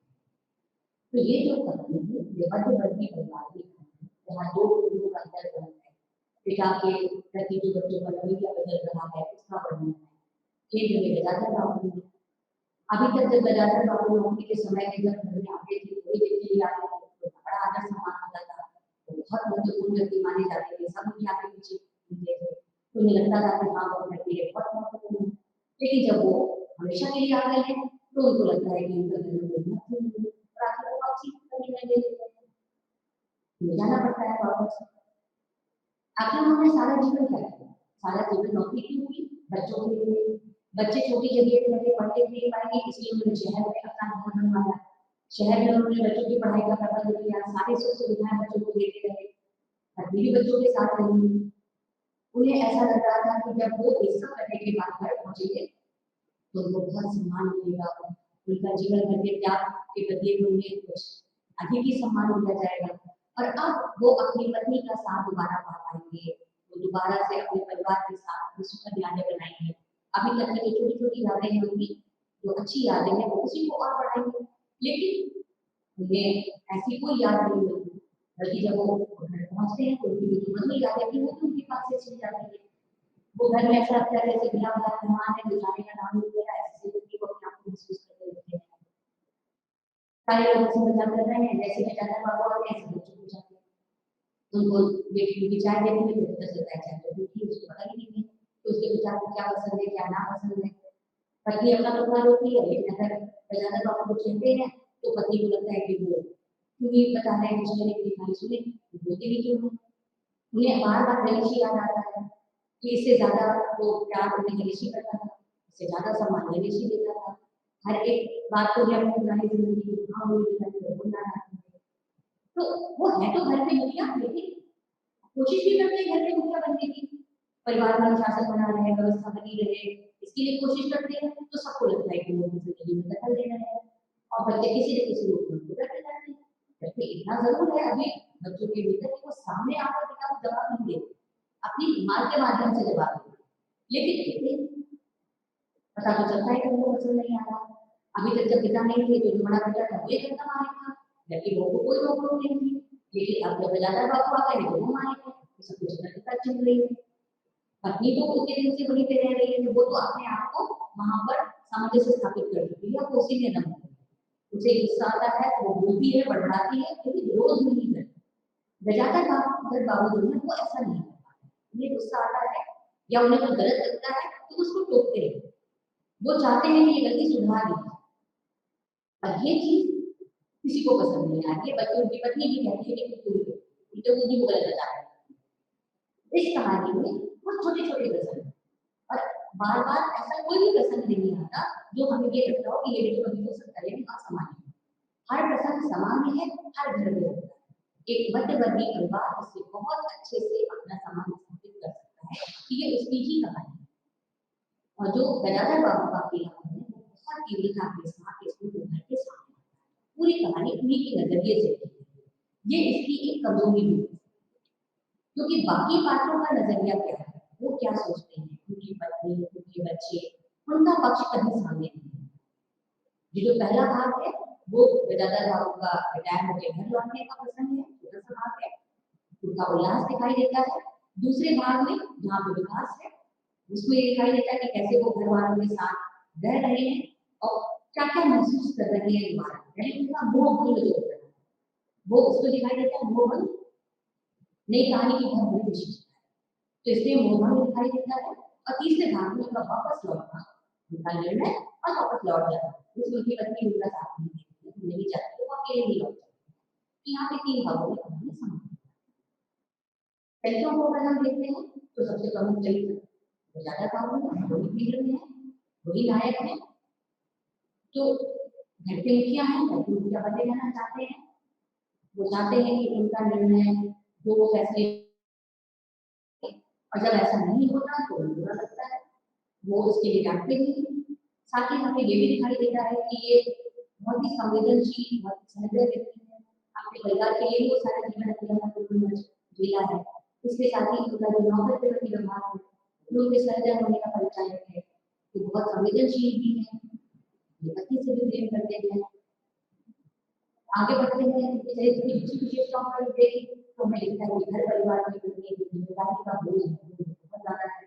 तो ये जो कहानी है ये मध्यवर्गीय परिवार की कहानी है, जहाँ दो पीढ़ियों का अंतर है, पिता के प्रति जो बच्चों का रवैया बदल रहा है उसका वर्णन है। केंद्र में गजानन बाबू ने, अभी तक जब गजानन बाबू नौकरी के समय में जब घर में आते थे थोड़ी देर के लिए आते थे तो बड़ा आदर सम्मान होता था, तो बहुत महत्वपूर्ण व्यक्ति माने जाते थे, सब उनके आगे पीछे घूमते थे, तो उन्हें लगता था कि हाँ वो घर के लिए बहुत महत्वपूर्ण है। लेकिन जब वो हमेशा के लिए आ गए हैं तो उनको लगता है कि उनका घर में कोई महत्व नहीं है, और आखिर वो वापसी का निर्णय ले लेते हैं, ले जाना पड़ता है वापस। आखिर उन्होंने सारा जीवन क्या किया, सारा जीवन नौकरी क्यों की, बच्चों के लिए। बच्चे छोटी जगह पे रहे, पढ़ लिख नहीं पाएंगे, इसलिए उन्होंने शहर में अपना घर बनवाया। शहर में उन्होंने बच्चों की पढ़ाई का प्रबंध किया, सारी सुख सुविधाएं बच्चों को देते रहे, पत्नी भी बच्चों के साथ रही। उन्हें ऐसा लग रहा था कि जब वो ये सब करने के बाद घर पहुंचेंगे तो उनको बहुत सम्मान मिलेगा, उनका जीवन भर के त्याग के बदले में उन्हें कुछ अधिक ही सम्मान दिया जाएगा, और अब वो अपनी पत्नी का साथ दोबारा पा पाएंगे, वो दोबारा से अपने परिवार के साथ अपनी सुखद यादें बनाएंगे। अभी तक की जो छोटी छोटी यादें हैं उनकी, जो अच्छी यादें हैं वो उसी को और बढ़ाएंगे। लेकिन उन्हें ऐसी कोई याद नहीं मिलती, बल्कि जब वो घर पहुंचते हैं तो उनकी जो मधुर यादें थी वो उनके पास से छिन जाती है। वो घर में ऐसा लगता है जैसे बिना बुलाए मेहमान है, जो जाने का नाम नहीं ले रहा है, ऐसे व्यक्ति को अपने आप को महसूस करते रहते हैं। सारे लोग ऐसे मजाक कर रहे हैं, जैसे कि ज्यादा बाबा और ऐसे बच्चों को जाते हैं, उनको बेटी की चाय देने में तो पता चलता है चाय तो दूसरी उसको पता ही नहीं है कि उसके पिता को क्या पसंद है क्या ना पसंद है। पत्नी अपना तो खा होती है, लेकिन अगर ज्यादा बाबा को छेड़ते हैं तो पत्नी को लगता है कि वो क्यों ही बता रहे हैं, रिश्ते की खाली सुने, बोलते भी क्यों हैं। उन्हें बार बार गणेश याद आता है कि इससे ज्यादा वो प्यार उन्हें गणेश ही करता था, इससे ज्यादा सम्मान गणेश ही देता था। हर एक बात को जब पुरानी जिंदगी की हाँ वो बोलना तो वो है तो घर पे मुखिया, लेकिन कोशिश भी करते हैं घर पे मुखिया बनने की, परिवार में अनुशासन बना रहे, व्यवस्था बनी रहे, इसके लिए कोशिश करते हैं, तो सबको लगता है कि वो उनकी जिंदगी में दखल दे रहे हैं, और बच्चे किसी न किसी रूप में उनको करते जाते हैं। जबकि इतना जरूर है अभी बच्चों के भीतर कि वो सामने आकर पिता को जवाब नहीं देते, अपनी माँ के माध्यम से जवाब देते, लेकिन पता तो चलता है कि उनको पसंद नहीं आ रहा। अभी तक जब पिता नहीं थे तो जो बड़ा बेटा था वो ये करता मालिक था, जबकि वो को कोई रोक टोक नहीं थी। लेकिन अब जब ज्यादा बाबू आ गए तो वो मालिक है, तो सब कुछ अलग तक चल रही है। पत्नी तो उतने दिन से वहीं पे रह रही है, वो तो अपने आप को वहां पर सामंजस्य स्थापित कर चुकी है, वो उसी में दम है। उसे गुस्सा आता है तो वो बोलती है, बड़बड़ाती है, लेकिन विरोध नहीं करती। ज्यादातर बाबू जो है वो ऐसा नहीं करता, उन्हें गुस्सा आता है या उन्हें कुछ गलत लगता है तो उसको टोकते हैं, वो चाहते हैं कि ये गलती सुधार ली जाए। और ये चीज किसी को पसंद नहीं आती है, बल्कि उनकी पत्नी भी कहती है कि उनके खुद ही वो गलत बता रहे हैं। इस कहानी में वो छोटे छोटे प्रसंग हैं, और बार बार ऐसा कोई भी प्रसंग नहीं आता जो हमें ये लगता हो कि ये देखो कभी हो सकता है लेकिन असामान्य है। हर प्रसंग सामान्य है, हर घर में होता है। एक मध्यवर्गीय परिवार इससे बहुत अच्छे से अपना सामान स्थापित कर सकता है कि ये उसकी ही कहानी है। और जो गजानन बाबू का किला है वो बहुत तीव्रता के साथ इसको उभर के सामने आता है। पूरी कहानी उन्हीं के नजरिए से है। ये इसकी एक कमजोरी भी है, क्योंकि बाकी पात्रों का नजरिया क्या है, वो क्या सोचते हैं, उनकी पत्नी, उनके बच्चे, उनका पक्ष कभी सामने नहीं है। ये जो पहला भाग है वो गजानन बाबू का रिटायर होकर घर लौटने का प्रसंग है, छोटा सा भाग है, उनका उल्लास दिखाई देता है। दूसरे भाग में जहाँ पे विकास है उसमें ये दिखाई देता है कि कैसे वो घर वालों के साथ रह रहे हैं और क्या क्या महसूस कर रहे हैं दोबारा, यानी उनका मोह भंग जो होता है वो उसको दिखाई देता है, मोह भंग नई कहानी की बहुत बड़ी विशेषता है, तो इसलिए मोह भंग दिखाई देता है। और तीसरे भाग में उनका वापस लौटना, उनका निर्णय और वापस लौट जाना, उसमें उनकी पत्नी उनका साथ नहीं देती, नहीं जाती, वो अकेले ही लौट जाती। यहाँ पे तीन भागों में कहानी समाप्त। चरित्रों को अगर हम देखते हैं तो सबसे प्रमुख चरित्र तो ज्यादा काम वही हीरो है, वही नायक है। तो घर के मुखिया है, घर के मुखिया बने रहना चाहते हैं, वो चाहते हैं कि उनका निर्णय जो वो फैसले, और जब ऐसा नहीं होता तो उन्हें बुरा लगता है, वो उसके लिए डांटते भी हैं। साथ ही हमें ये भी दिखाई देता है कि ये बहुत ही संवेदनशील, बहुत सहृदय व्यक्ति है। अपने परिवार के लिए वो सारा जीवन अकेला जिला है। इसके साथ ही उनका जो नौकर के प्रति व्यवहार है, लोगों के सहृदय होने का परिचायक है, वो बहुत संवेदनशील भी है, पति से भी प्रेम करते हैं। आगे बढ़ते हैं चरित्र की कुछ विशेषताओं पर देखें तो हमें लिखता है कि घर परिवार में जिम्मेदारी का बोझ बहुत ज्यादा है।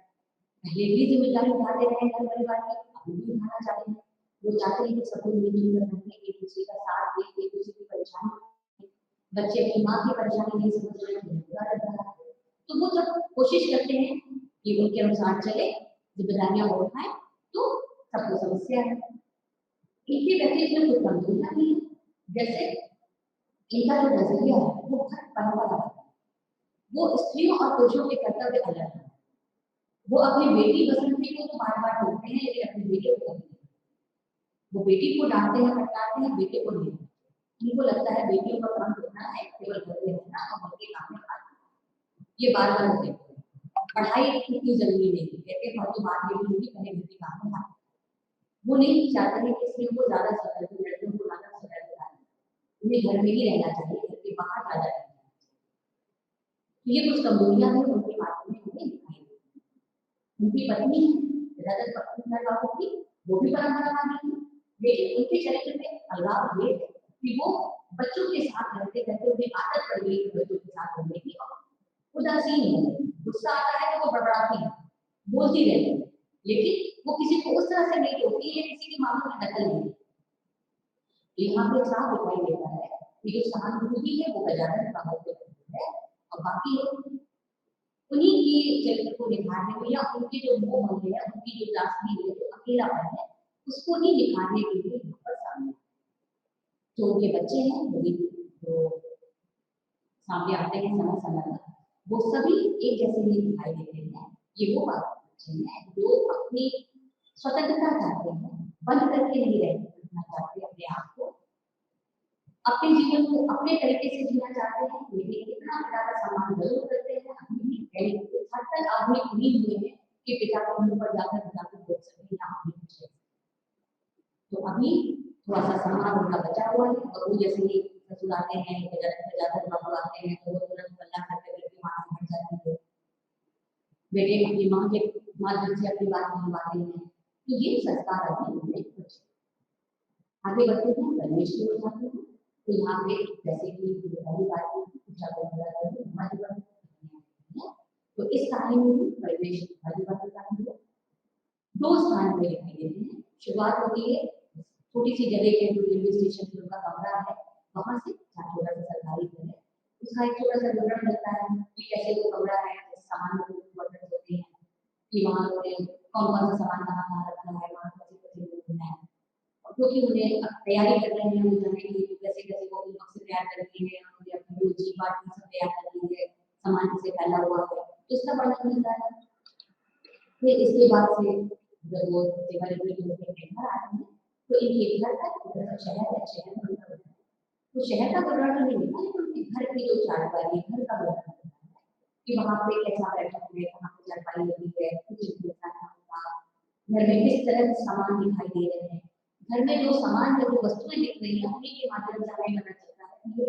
पहले भी जिम्मेदारी उठाते रहे घर परिवार की, अभी भी उठाना चाहते हैं। वो चाहते हैं कि सब लोग मिलजुल कर रहें, एक दूसरे का साथ दें, एक दूसरे की परेशानी, बच्चे अपनी माँ की परेशानी नहीं समझ रहे हैं, तो वो जब कोशिश करते हैं कि उनके अनुसार चले, जिम्मेदारियां उठाएं, तो सबको समस्या है। इनके व्यक्तित्व में कोई कमजोरियां नहीं है, जैसे इनका जो नजरिया है वो बहुत परंपरा है। वो स्त्रियों और पुरुषों के कर्तव्य अलग है। वो अपनी बेटी बसंती को तो बार बार टोकते हैं, लेकिन अपनी बेटे को नहीं। वो बेटी को डांटते हैं, फटकारते हैं, बेटे को नहीं। उनको लगता है बेटियों का काम करना है, केवल घर में रहना और घर के काम में करना। ये बार बार होते हैं। पढ़ाई इतनी जरूरी नहीं, कहते हैं तो बात ये भी पहले घर के काम में। वो नहीं चाहते हैं कि स्त्रियों को ज्यादा सतर्क, लड़कियों को ज्यादा सतर्क करें, उन्हें घर में ही रहना चाहिए, घर के बाहर ज्यादा रहना चाहिए। तो ये कुछ कमजोरियां हैं उनके बात में हमें दिखाई देती हैं। उनकी पत्नी ज्यादातर पत्नी घर वालों की, वो भी परंपरावादी थी, लेकिन उनके चरित्र में अलगाव ये है कि वो बच्चों के साथ रहते रहते उन्हें आदत पड़ गई बच्चों के साथ रहने की, उदासीन है, गुस्सा आता है तो वो बड़बड़ाती है, बोलती रहती है, लेकिन वो किसी को उस तरह से नहीं होती है, किसी के मामलों में दखल नहीं। यहाँ पे साफ दिखाई देता है कि जो सहानुभूति है वो गजानन का होते है, और बाकी लोग उन्हीं की चरित्र को निखारने में या उनके जो मोह मन है, उनकी जो दासनी है, जो अकेलापन है, उसको ही निखारने के लिए यहाँ पर सामने जो उनके बच्चे हैं वही जो सामने आते हैं समय समय पर, वो सभी एक जैसे नहीं दिखाई देते हैं। ये वो बात है जो अपनी स्वतंत्रता चाहते हैं, बंद करके नहीं रहना चाहते अपने आप को, अपने जीवन को अपने तरीके से जीना चाहते हैं, लेकिन इतना पिता का सम्मान जरूर करते हैं। अभी भी हद तक आधुनिक नहीं हुए हैं कि पिता को मुंह पर जाकर पिता को बोल सके या अभी कुछ। तो अभी थोड़ा सा सम्मान उनका बचा हुआ है, और वो जैसे ही ससुराते हैं ज्यादा बाबू आते हैं तो वो तुरंत गल्ला करके बेटी माँ से हट जाती है, बेटे अपनी माँ के माध्यम से अपनी बात मनवाते हैं। तो ये संस्कार अभी उन्हें कुछ आगे बढ़ते हैं, गणेश की ओर जाते हैं। तो यहाँ पे जैसे कि पहली बात तो इस कहानी में परिवेश दो स्थान में दिखाई देते हैं। शुरुआत होती है छोटी सी जगह के रेलवे स्टेशन पर उनका कमरा है, वहां से छोटा सा सरकारी घर है, उसका एक छोटा सा विवरण लगता है कि कैसे वो कमरा है, सामान होते हैं कि वहाँ कौन कौन सा सामान कहाँ रखना है, वहाँ कैसे कैसे है, क्योंकि उन्हें तैयारी कर रहे हैं जाने के लिए, कैसे कैसे वो वक्त से तैयार करती है, उन्हें अपनी रोजी बात सब तैयार कर ली है, सामान कैसे फैला हुआ है, तो इसका वर्णन मिलता है। फिर इसके बाद से जब वो घर आते हैं तो इनके घर का शहर है, शहर में तो शहर का विवरण नहीं मिलता, लेकिन उनके घर की जो चारदीवारी है, घर का विवरण मिलता है कि वहाँ पे कैसा बैठक है, कहाँ पे चारपाई लगी है, कुछ घर में किस तरह के सामान दिखाई दे रहे हैं, घर में जो सामान है, जो वस्तुएं दिख रही है, उन्हीं के माध्यम से हमें पता चलता है कि ये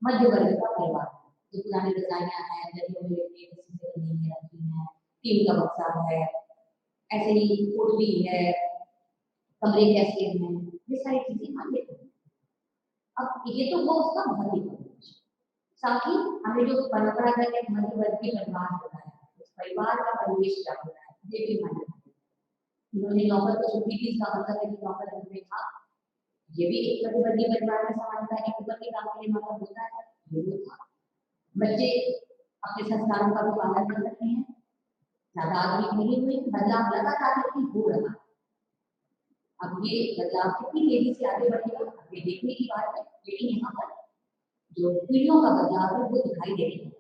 मध्य वर्ग का परिवार है। जो पुरानी रजाइयां हैं, रखी हैं, टीम का बक्सा है, ऐसे ही कोठरी है, कमरे कैसे हैं, ये सारी चीजें हम देखते हैं। अब ये तो वो उसका भौतिक, साथ ही हमें जो परंपरागत एक मध्य वर्ग के परिवार होता है, उस परिवार का परिवेश क्या होता है, ये भी मानना है। उन्होंने नौकर को छुट्टी की, इसका मतलब है कि नौकर घर में था, ये भी एक प्रतिवर्गीय परिवार में समानता है, एक वर्ग के काम के लिए नौकर होता है, ये भी था। बच्चे अपने संस्कारों का भी पालन कर सकते हैं, ज्यादा आधुनिक नहीं हुए, बदलाव लगातार लेकिन हो रहा। अब ये बदलाव कितनी तेजी से आगे बढ़ेगा ये देखने की बात है, लेकिन यहाँ पर जो पीढ़ियों का बदलाव है वो दिखाई दे रहा है।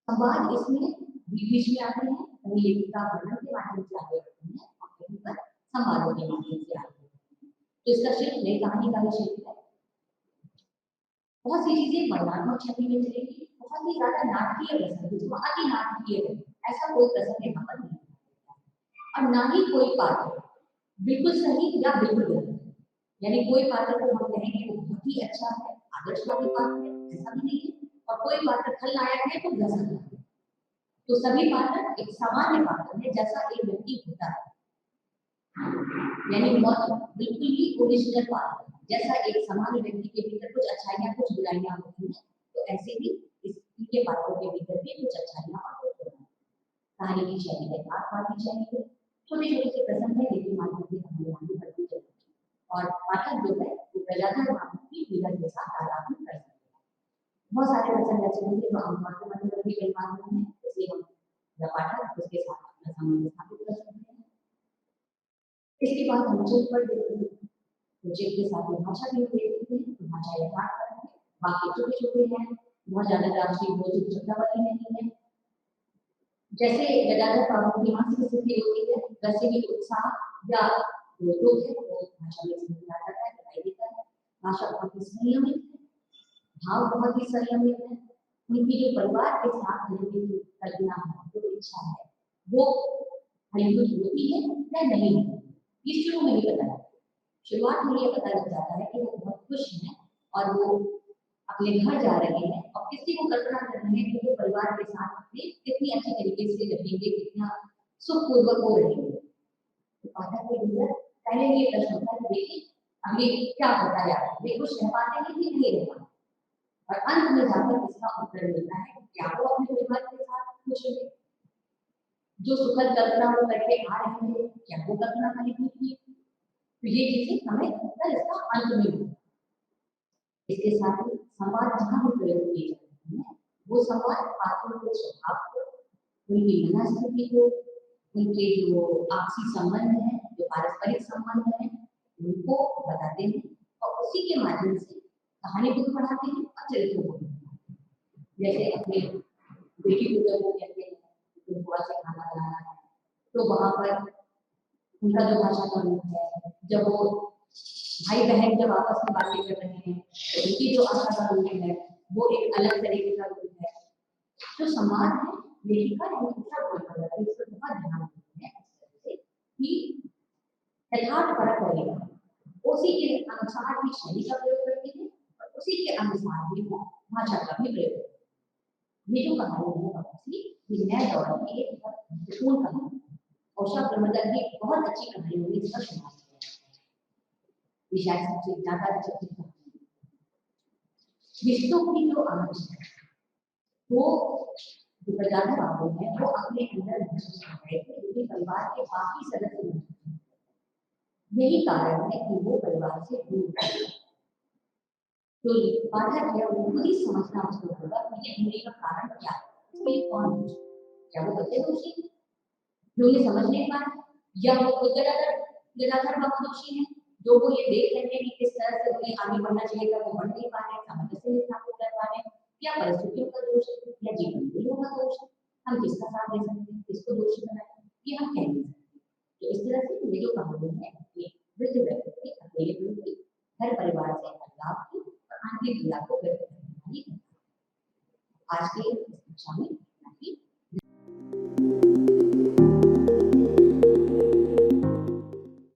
संवाद इसमें बीच में आते हैं, कहीं लेखिका वर्णन के माध्यम से आगे बढ़ते हैं और कहीं पर संवादों के माध्यम से आगे बढ़ते हैं। तो इसका शिल्प नई कहानी का भी शिल्प है। बहुत सी चीजें वर्णनात्मक छवि में चलेगी, बहुत ही ज्यादा नाटकीय प्रसंग, जो अति नाटकीय है, ऐसा कोई प्रसंग यहाँ पर नहीं, और ना ही कोई पात्र बिल्कुल सही या बिल्कुल गलत, यानी कोई पात्र को हम कहेंगे वो बहुत ही अच्छा है, आदर्शवादी पात्र है, ऐसा भी नहीं है, और कोई पात्र खलनायक है तो गजब है। तो सभी पात्र एक सामान्य पात्र है जैसा एक व्यक्ति होता है, यानी बिल्कुल ही ओरिजिनल पात्र जैसा एक सामान्य व्यक्ति के भीतर कुछ अच्छाइयाँ कुछ बुराइयाँ होती हैं, तो ऐसे ही इनके पात्रों के भीतर भी कुछ अच्छाइयाँ और कुछ बुराइयाँ। कहानी की शैली है बात की शैली है, छोटे छोटे से प्रसंग है लेकिन माध्यम की कहानी आगे बढ़ती चलती है और पाठक जो है वो प्रजाधर नाम की विलय के साथ आलापन कर सकते हैं। बहुत सारे प्रसंग ऐसे होंगे जो आमतौर पर मनोरंजन के माध्यम में, इसलिए हम पाठक उसके साथ अपना संबंध स्थापित कर सकते हैं। इसके बाद हम चल पर देखते हैं, प्रोजेक्ट के साथ भाषा भी देखते हैं, तो भाषा यथार्थ है, वाक्य छोटे छोटे हैं, बहुत ज्यादा राष्ट्रीय बोध क्षमता वाली नहीं है। जैसे गदाधर बाबू की मानसिक स्थिति होती है, वैसे ही उत्साह या जो है वो भाषा में समझ आ जाता है, दिखाई देता है। भाषा बहुत ही संयमित है, भाव बहुत ही संयमित है, उनकी जो परिवार के साथ रहने की कल्पना है, जो इच्छा है, वो फलीभूत होती है या नहीं होती, ये शुरू में ही पता लगता है। शुरुआत में ये पता लग जाता है कि वो बहुत खुश हैं और वो अपने घर जा रहे हैं और किसी को कल्पना कर रहे हैं कि वो परिवार के साथ अपने कितनी अच्छी तरीके से रहेंगे, कितना सुखपूर्वक वो रहेंगे। तो पाठक के भीतर पहले ये प्रश्न होता है देखिए अभी क्या होता है, वे खुश रह पाते हैं कि नहीं रह पाते, और अंत में जाकर इसका उत्तर मिलता है कि क्या वो अपने परिवार के साथ खुश रहे, जो सुखद कल्पना वो करके आ रहे हैं क्या वो कल्पना फलीभूत हुई। तो ये चीजें हमें उत्तर इसका अंत में मिलता है। इसके साथ ही संवाद जहाँ भी प्रयोग किए जाते हैं वो संवाद पात्रों के स्वभाव को, उनकी मनस्थिति को, उनके जो आपसी संबंध है, जो पारस्परिक संबंध है, उनको बताते हैं और उसी के माध्यम से कहानी को पढ़ाते हैं और चरित्रों को पढ़ाते हैं। जैसे अपने बेटी को जब वो कहते हैं तो थोड़ा सा खाना बनाना है, तो वहां पर उनका जो भाषा का रूप है, जब वो भाई बहन जब आपस में बातें कर रहे हैं तो उनकी जो आशा का रूप है वो एक अलग तरीके का रूप है। जो समाज है लेखिका हमेशा बोल कर जाती है, इस पर बहुत ध्यान देते हैं कि यथार्थ परक रहेगा, उसी के अनुसार ही शैली का प्रयोग करते हैं और उसी के अनुसार ही वो भाषा का भी प्रयोग करते हैं। ये जो कहानी है आपसी विनय दौड़ की एक बहुत महत्वपूर्ण कहानी है, उषा प्रमोदन की बहुत अच्छी कहानी होगी इसका समाज विशाल सबसे ज्यादा चर्चित कहानी। रिश्तों की जो आंच है वो जो प्रजाधर बाबू है वो अपने अंदर महसूस कर रहे थे, क्योंकि परिवार के बाकी सदस्य नहीं, यही कारण है कि वो परिवार से दूर है। तो पाठक है वो खुद ही समझना उसको होगा कि ये दूरी का कारण क्या है, इसके लिए कौन है, क्या वो बच्चे दोषी हैं जो ये समझ नहीं पा रहे, या वो खुद गदाधर बाबू दोषी है जो वो ये देख रहे हैं कि किस तरह से उन्हें आगे बढ़ना चाहिए था वो बढ़ नहीं पा रहे, सामंजस्य नहीं स्थापित कर पा रहे, या परिस्थितियों का दोष है या जीवन मूल्यों का दोष है। हम किसका साथ दे सकते हैं, किसको दोषी बनाएं, ये हम कह नहीं सकते। तो इस तरह से ये जो कहानी है एक वृद्ध व्यक्ति की अकेलेपन की, घर परिवार से अलगाव की और आंतरिक पीड़ा को व्यक्त करने वाली है। आज की इस कक्षा में